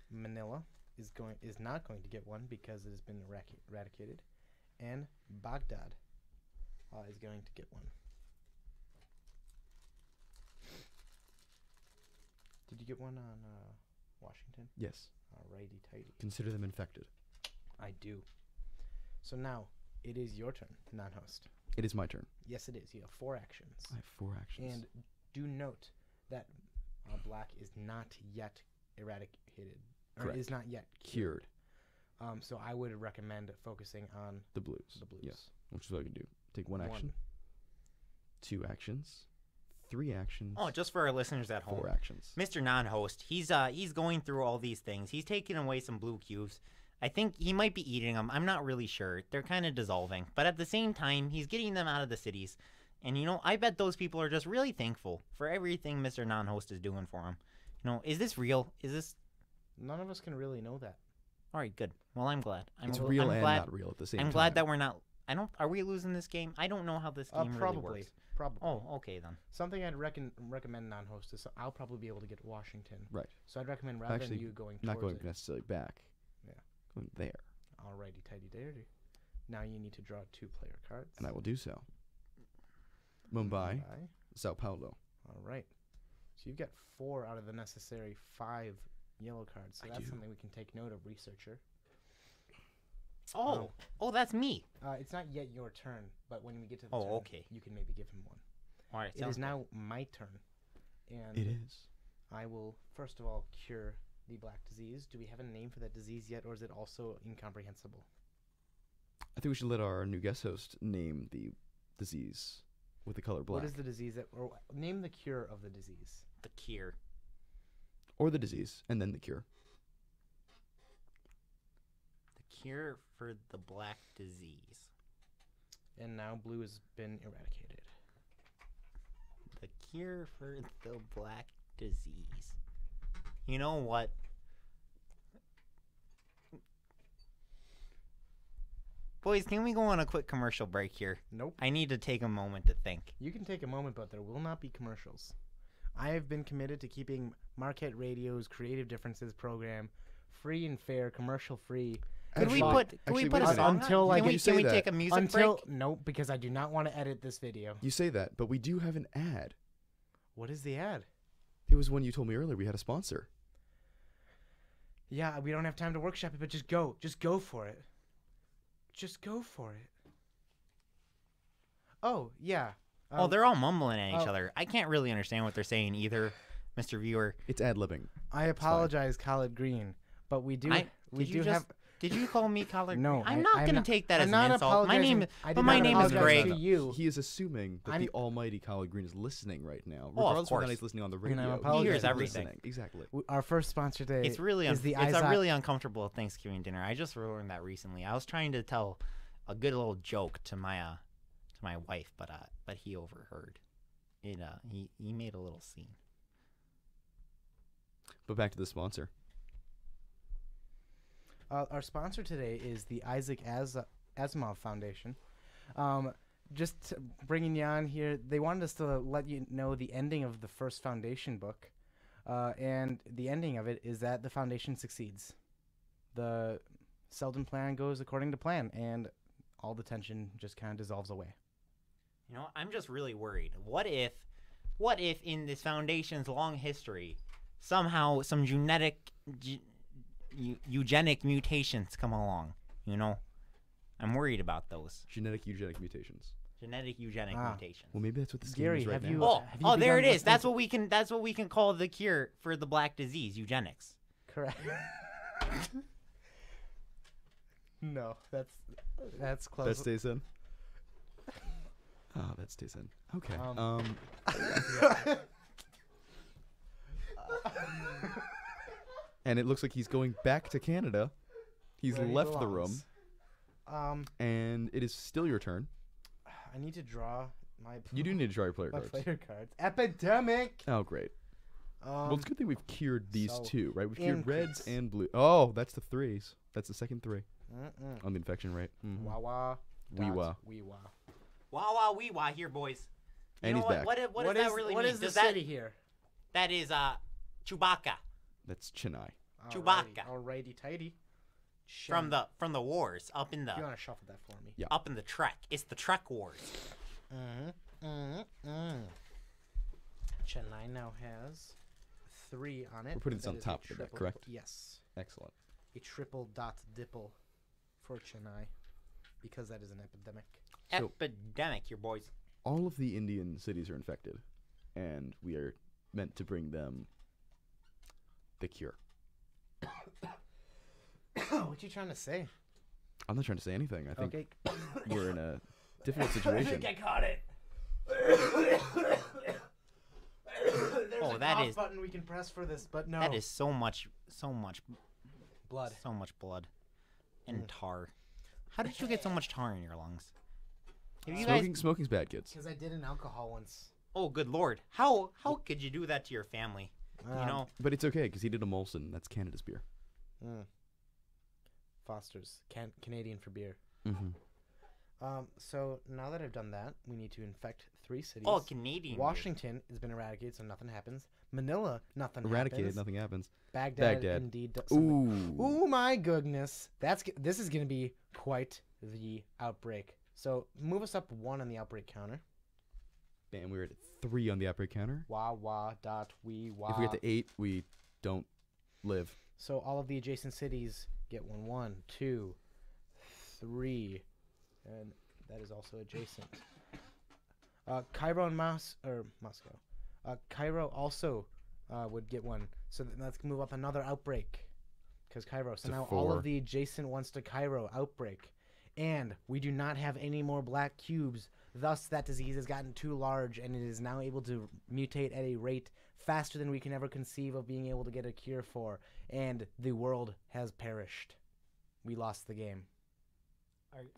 Manila is not going to get one because it has been eradicated, and Baghdad is going to get one. Did you get one on Washington? yes. Alrighty, tighty. Consider them infected. I do. So now it is your turn, non-host. It is my turn. Yes, it is. You have 4 actions. I have 4 actions. And do note that black is not yet eradicated, or Correct. is not yet Cured. So I would recommend focusing on The blues. the blues. Yes. Which is what I can do. Take 1 action. 1. 2 actions. 3 actions. Oh, just for our listeners at home. 4 actions. Mr. Non-host, he's going through all these things. He's taking away some blue cubes. I think he might be eating them. I'm not really sure. They're kind of dissolving. But at the same time, he's getting them out of the cities. And, you know, I bet those people are just really thankful for everything Mr. Non-host is doing for them. You know, is this real? Is this... None of us can really know that. All right, good. Well, I'm glad. It's I'm real I'm and glad, not real at the same time. I'm glad that we're not... Are we losing this game? I don't know how this game really Probably. works. Probably. Oh, okay then. Something I'd recommend non-host is I'll probably be able to get Washington. Right. So I'd recommend rather Actually, than you going Not towards going it. necessarily back. Yeah. Going there. Alrighty, tighty, dirty. Now you need to draw 2 player cards. And I will do so. Mumbai, Sao Paulo. All right. So you've got 4 out of the necessary 5 yellow cards. So I that's do. something we can take note of, researcher. Oh, that's me. It's not yet your turn, but when we get to the Oh, turn, okay. you can maybe give him one. All right, It is now my turn. And It is. I will, first of all, cure the black disease. Do we have a name for that disease yet, or is it also incomprehensible? I think we should let our new guest host name the disease with the color black. What is the disease that, or name the cure of the disease? the cure. Or the disease, and then the cure. The cure for the black disease. And now blue has been eradicated. The cure for the black disease. You know what? Boys, can we go on a quick commercial break here? Nope. I need to take a moment to think. You can take a moment, but there will not be commercials. I have been committed to keeping Marquette Radio's Creative Differences program free and fair, commercial free. Could we Actually- put a actually, wait song minute. on? Until, like, can you we, say can we that. take a music break? Nope, because I do not want to edit this video. You say that, but we do have an ad. What is the ad? It was when you told me earlier we had a sponsor. Yeah, we don't have time to workshop it, but just go. Just go for it. Just go for it. Oh, yeah. Oh, they're all mumbling at each oh. other. I can't really understand what they're saying either, Mr. Viewer. It's ad-libbing. I apologize, Colla'd Green, but we do have. Did you call me Colla'd No, Green? I'm I- not I'm going to not- take that I'm as not an insult. My apologizing. name, I did but my not name is apologize Greg. to you. He is assuming that I'm- the almighty Colla'd Green is listening right now, Oh, of regardless of whether or course. not he's listening on the And I'm radio. apologizing. He hears He's everything. listening. Exactly. Our first sponsor today It's really is the it's a Isaac. really uncomfortable Thanksgiving dinner. I just learned that recently. I was trying to tell a good little joke to my wife, but he overheard. he made a little scene. But back to the sponsor. Our sponsor today is the Isaac Asimov Foundation. Just bringing you on here, they wanted us to let you know the ending of the first Foundation book. And the ending of it is that the Foundation succeeds. The Selden plan goes according to plan, and all the tension just kind of dissolves away. You know, I'm just really worried. What if in this Foundation's long history, somehow some eugenic mutations come along? You know, I'm worried about those. Genetic eugenic mutations. Genetic eugenic mutations. Well, maybe that's what this Gary, game is right have now. you there it begun is. That's what we can call the cure for the black disease, eugenics. Correct. No, that's close. That stays in. Oh, that stays in. Okay. And it looks like he's going back to Canada. He's Where he left the room. belongs. And it is still your turn. I need to draw my. You do need to draw your player my cards. player cards. Epidemic. Oh, great. Well, it's a good thing we've cured these so two, right? We've cured reds increase. and blue. Oh, that's the threes. That's the second three on the infection rate. Mm-hmm. Wawa. Wee-wah. Wee-wah. Wah wah wee wah here, boys. You And know he's what? back. What does that really mean? What is the Does that, city here? that is Chewbacca That's Chennai. Chewbacca. Alrighty, tighty. from the wars up in the If you want to shuffle that for me. Yeah. up in the Trek. It's the Trek Wars. Chennai now has 3 on it. We're putting this That on is top a of the deck, triple- correct? Yes. Excellent. A triple dot dipple for Chennai, because that is an epidemic. So- Epidemic here, boys. All of the Indian cities are infected, and we are meant to bring them the cure. What you trying to say? I'm not trying to say anything. I think Okay. we're in a difficult situation. I caught it. There's a that cough is- button we can press for this, but no. That is so much blood. so much blood and tar. How did you get so much tar in your lungs? Have you guys? Smoking's bad, kids. Because I did an alcohol once. Oh, good lord! How could you do that to your family? You know, But it's okay, because he did a Molson. That's Canada's beer. Foster's Canadian for beer. Mm-hmm. So now that I've done that, we need to infect 3 cities. oh, Canadian. beer. Washington has been eradicated, so nothing happens. Manila, nothing Eradicated, happens. nothing happens. Baghdad. Indeed. Something. Ooh. Ooh, my goodness. This is going to be quite the outbreak. So move us up 1 on the outbreak counter. Bam, we're at 3 on the outbreak counter. Wah, wah, dot, wee, wah. If we get to 8, we don't live. So all of the adjacent cities get 1, 1, 2, 3, and that is also adjacent. Cairo and Moscow. Cairo also would get 1. So let's move up another outbreak. Because Cairo. So To now all 4. of the adjacent ones to Cairo outbreak. And we do not have any more black cubes. Thus, that disease has gotten too large, and it is now able to mutate at a rate faster than we can ever conceive of being able to get a cure for. And the world has perished. We lost the game.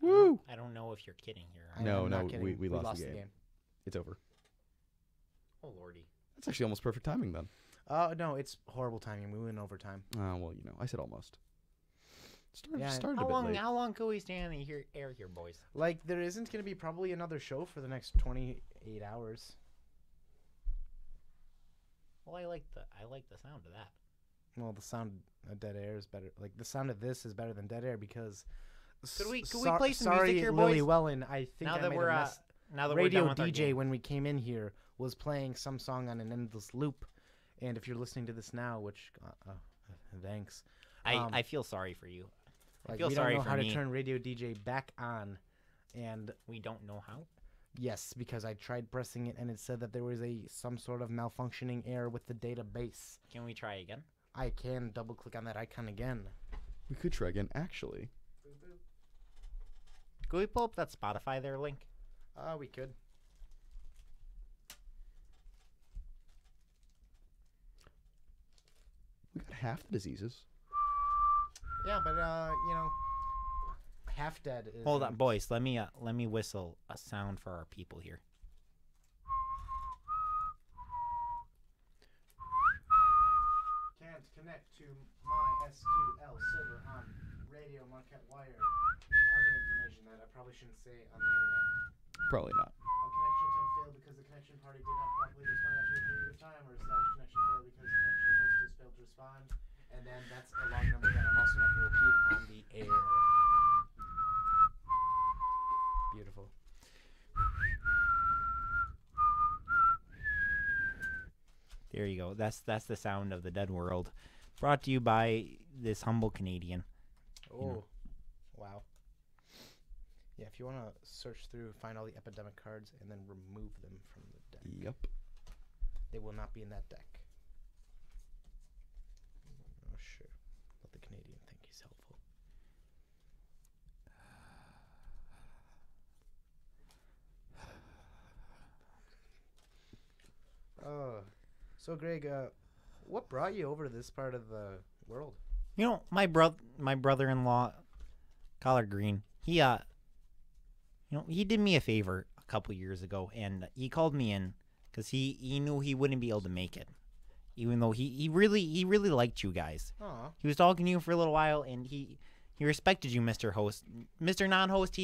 Woo! I don't know if you're kidding here. No, I'm no, not kidding. we lost the game. It's over. Oh lordy. That's actually almost perfect timing then. No, it's horrible timing. We went overtime. Well, I said almost. Yeah, Started How a bit long? late. How long could we stand in the air here, boys? Like, there isn't going to be probably another show for the next 28 hours. Well, I like the sound of that. Well, the sound of dead air is better. Like, the sound of this is better than dead air because... Could we play some sorry, music here, Lily boys? Wellen, I think Now I that made we're a mess. now that Radio we're done with our DJ, game. when we came in here, was playing some song on an endless loop. And if you're listening to this now, which... thanks. I feel sorry for you. Like, I feel we sorry don't know for how me. to turn Radio DJ back on. And... We don't know how. Yes, because I tried pressing it and it said that there was some sort of malfunctioning error with the database. Can we try again? I can double click on that icon again. We could try again, actually. Could we pull up that Spotify there link? We could. We got half the diseases. Yeah, but half dead is. Hold on, boys. Let me whistle a sound for our people here. connect to my SQL server on Radio Marquette Wire. Other information that I probably shouldn't say on the internet. Probably not. A connection attempt failed because the connection party did not properly respond after a period of time, or established connection failed because the connection host has failed to respond. And then that's a long number that I'm also not going to repeat on the air. Beautiful. There you go. That's the sound of the dead world. Brought to you by this humble Canadian. Oh, wow. Yeah, if you want to search through, find all the epidemic cards, and then remove them from the deck. Yep. They will not be in that deck. Oh, sure. Let the Canadian think he's helpful. So Greg, what brought you over to this part of the world? You know, my brother-in-law, Colla'd Green, he he did me a favor a couple years ago, and he called me in because he knew he wouldn't be able to make it, even though he really liked you guys. Aw. He was talking to you for a little while, and he respected you, Mr. Host. Mr. Non-Host,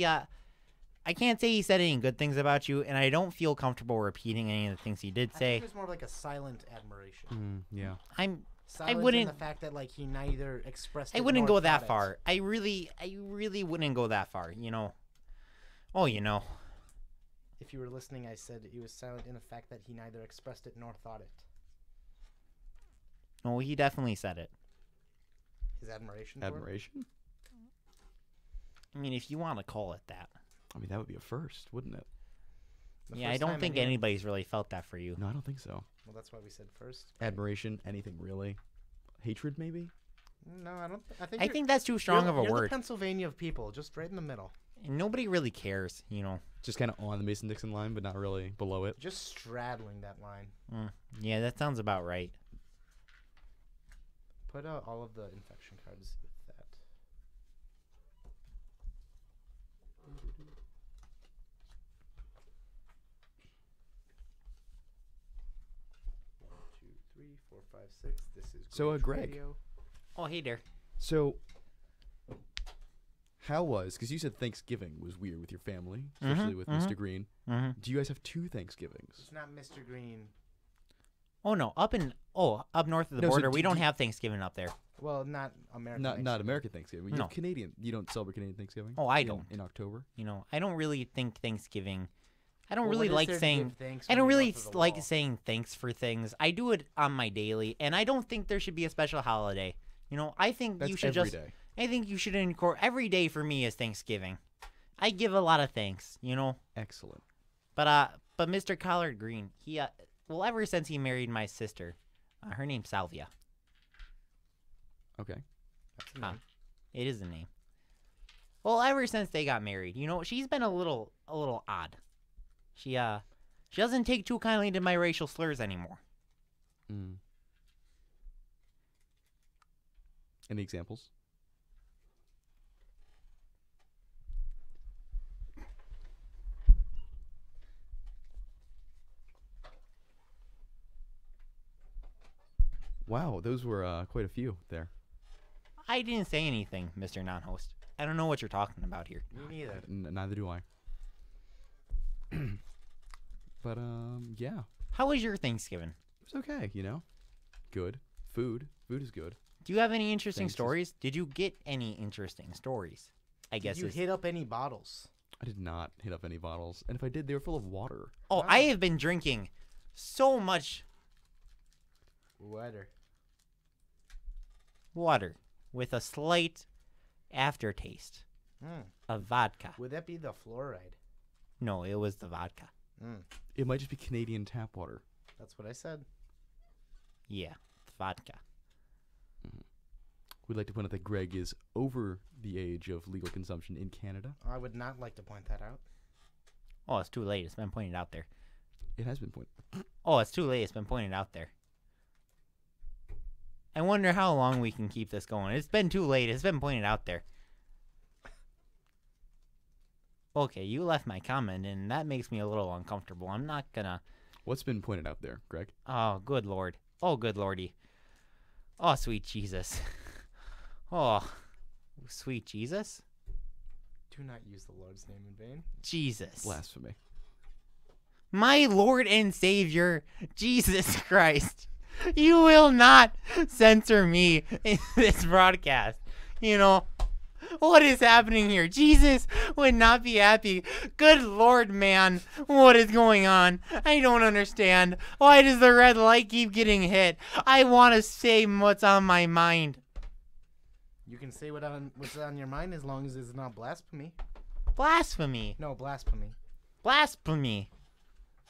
I can't say he said any good things about you, and I don't feel comfortable repeating any of the things he did I say. think it was more like a silent admiration. Yeah. Silent in wouldn't- the fact that like he neither expressed. I it wouldn't nor go that thought it. far. I really wouldn't go that far, you know. Oh, you know. If you were listening, I said he was silent in the fact that he neither expressed it nor thought it. No, he definitely said it. His admiration. For it? Admiration? I mean, if you want to call it that. I mean, that would be a first, wouldn't it? The Yeah, I first don't time think anyone- anybody's really felt that for you. No, I don't think so. Well, that's why we said first. Admiration, anything really? Hatred, maybe? No, I don't. I I think that's too strong of a you're the word. Pennsylvania of people, just right in the middle. And nobody really cares, you know. Just kind of on the Mason-Dixon line, but not really below it. Just straddling that line. Yeah, that sounds about right. Put all of the infection cards with that. One, two, three, four, five, six. This is So, Greg's Greg. radio. Oh, hey there. So, how was, because you said Thanksgiving was weird with your family, especially with Mr. Green. Do you guys have two Thanksgivings? It's not Mr. Green. Oh no, up north of the No, so border, do- we don't do- have Thanksgiving up there. Well, not American. Not American Thanksgiving. You No. have Canadian. You don't celebrate Canadian Thanksgiving? Oh, I don't. In October? You know, I don't really think Thanksgiving. I don't Well, really what is like there to saying. give thanks I when don't you're really north of the like wall? saying thanks for things. I do it on my daily, and I don't think there should be a special holiday. You know, I think That's you should every just. day. I think you should incorporate every day for me is Thanksgiving. I give a lot of thanks, you know. Excellent. But Mr. Colla'd Green, he well, ever since he married my sister, her name's Salvia. Okay. That's a name. It is a name. Well, ever since they got married, you know, she's been a little odd. She doesn't take too kindly to my racial slurs anymore. Any examples? Wow, those were quite a few there. I didn't say anything, Mr. Non-Host. I don't know what you're talking about here. Me neither. Neither do I. But yeah, How was your Thanksgiving? it was okay. You know, good food. Food is good. Do you have any interesting Thanks. stories? Did you get any interesting stories? I guess Did you is- hit up any bottles? I did not hit up any bottles, and if I did, they were full of water. Oh, I have been drinking so much water with a slight aftertaste of vodka. Would that be the fluoride? No, it was the vodka. It might just be Canadian tap water. That's what I said. Yeah, the vodka. We'd like to point out that Greg is over the age of legal consumption in Canada. I would not like to point that out. Oh, it's too late. It's been pointed out there. It has been pointed. Oh, it's too late. It's been pointed out there. I wonder how long we can keep this going. It's been too late. It's been pointed out there. Okay, you left my comment, and that makes me a little uncomfortable. I'm not gonna... What's been pointed out there, Greg? Oh, good lord. Oh, good lordy. Oh, sweet Jesus. Oh, sweet Jesus. Do not use the Lord's name in vain. Jesus. Blasphemy. My Lord and Savior, Jesus Christ. You will not censor me in this broadcast. You know, what is happening here? Jesus would not be happy. Good Lord, man. What is going on? I don't understand. Why does the red light keep getting hit? I want to say what's on my mind. You can say what's on your mind as long as it's not blasphemy. Blasphemy. No, blasphemy. Blasphemy.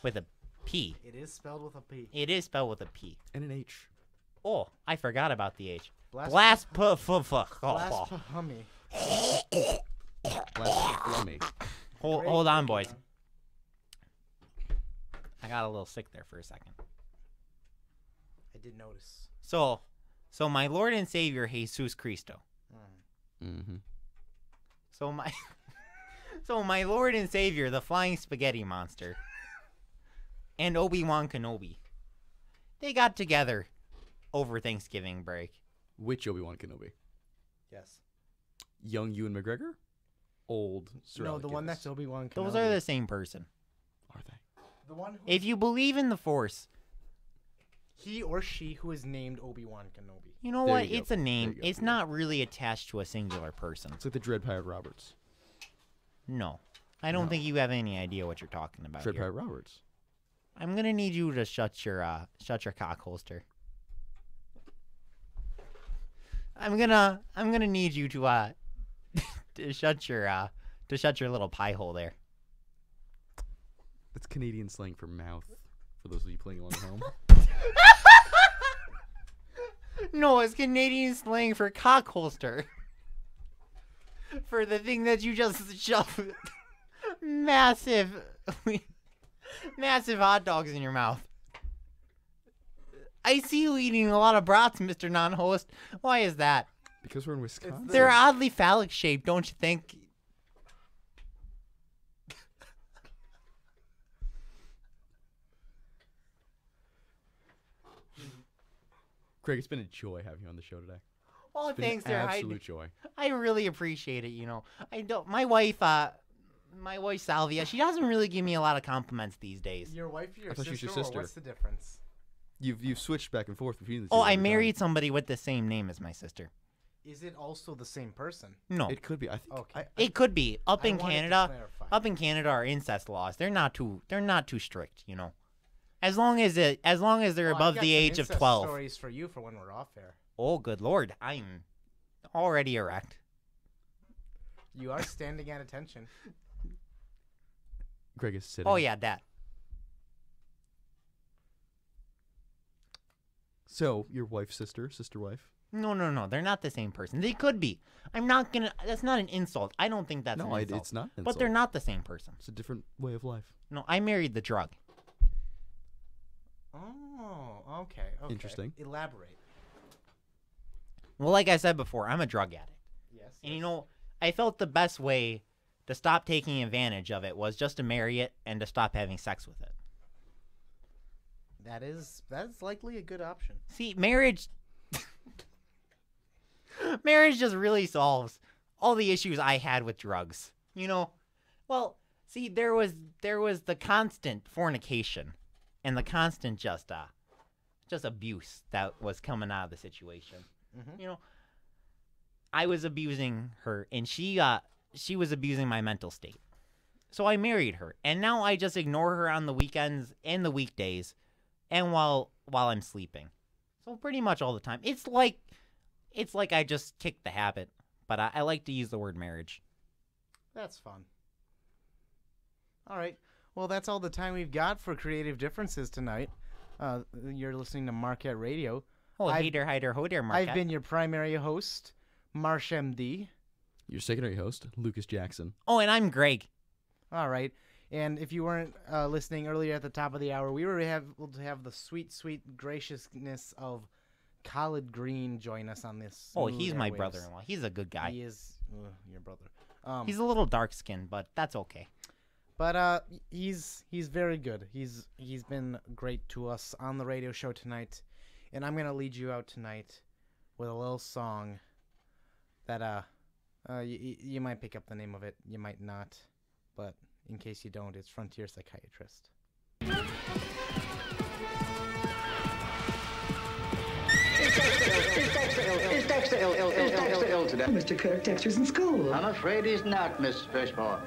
With a P. It is spelled with a P. It is spelled with a P. And an H. Oh, I forgot about the H. Blasphemy. Blasphemy. Hold on, boys. I got a little sick there for a second. I did notice. So my Lord and Savior, Jesus Cristo. Mm-hmm. So my Lord and Savior, the Flying Spaghetti Monster, and Obi-Wan Kenobi, they got together over Thanksgiving break. Which Obi-Wan Kenobi? Yes. Young Ewan McGregor? Old Sir No, Alec the one Guinness? that's Obi-Wan Kenobi. Those are the same person. Are they? The one who If you believe in the Force, he or she who is named Obi-Wan Kenobi. you know There what? you go. It's a name. There you go. It's not really attached to a singular person. It's like the Dread Pirate Roberts. No. I don't No. think you have any idea what you're talking about Dread here. Pirate Roberts. I'm gonna need you to shut your cock holster. I'm gonna need you to to shut your little pie hole there. That's Canadian slang for mouth, for those of you playing along at home. No, it's Canadian slang for cock holster. For the thing that you just shove massive hot dogs in your mouth. I see you eating a lot of brats, Mr. Non-host. Why is that? Because we're in Wisconsin. They're oddly phallic shaped, don't you think? Greg, it's been a joy having you on the show today. Oh, It's been thanks, an there. absolute joy. I really appreciate it. You know, I don't. My wife Salvia, she doesn't really give me a lot of compliments these days. Your wife or your I thought she sister, was your sister. or what's the difference? You've switched back and forth between the two. Oh, I every time. married somebody with the same name as my sister. Is it also the same person? No, It could be. I think. Okay. it could be. Up I in wanted to Canada, clarify. up in Canada, our incest laws they're not too strict. You know, as long as they're Well, above I've got the some age of incest 12. Stories for you for when we're off air. Oh, good Lord, I'm already erect. You are standing at attention. Greg is sitting. Oh yeah, that. So your wife's sister, wife. No, they're not the same person. They could be. I'm not gonna. That's not an insult. I don't think that's No, an insult. it's not. An But they're insult. not the same person. It's a different way of life. No, I married the drug. Oh, okay. Interesting. Elaborate. Well, like I said before, I'm a drug addict. Yes. And you know, I felt the best way to stop taking advantage of it was just to marry it and to stop having sex with it. that's likely a good option. See, marriage just really solves all the issues I had with drugs. You know? Well, see, there was the constant fornication and the constant just abuse that was coming out of the situation. Mhm. You know, I was abusing her and she was abusing my mental state. So I married her, and now I just ignore her on the weekends and the weekdays and while I'm sleeping. So pretty much all the time. It's like I just kicked the habit, but I like to use the word marriage. That's fun. All right. Well, that's all the time we've got for Creative Differences tonight. You're listening to Marquette Radio. Oh, I've- hey there, ho there, Mark. I've been your primary host, Marsh M.D. Your secondary host, Lucas Jackson. Oh, and I'm Greg. All right. And if you weren't listening earlier at the top of the hour, we were able to have the sweet, sweet graciousness of Colla'd Green join us on this. Oh, smooth he's my airwaves. brother-in-law. He's a good guy. He is your brother. He's a little dark-skinned, but that's okay. But he's very good. He's been great to us on the radio show tonight, and I'm gonna lead you out tonight with a little song that you might pick up the name of it, you might not, but in case you don't, it's Frontier Psychiatrist. Is Dexter ill today? Mr. Kirk, Dexter's in school. I'm afraid he's not, Miss Fishmore.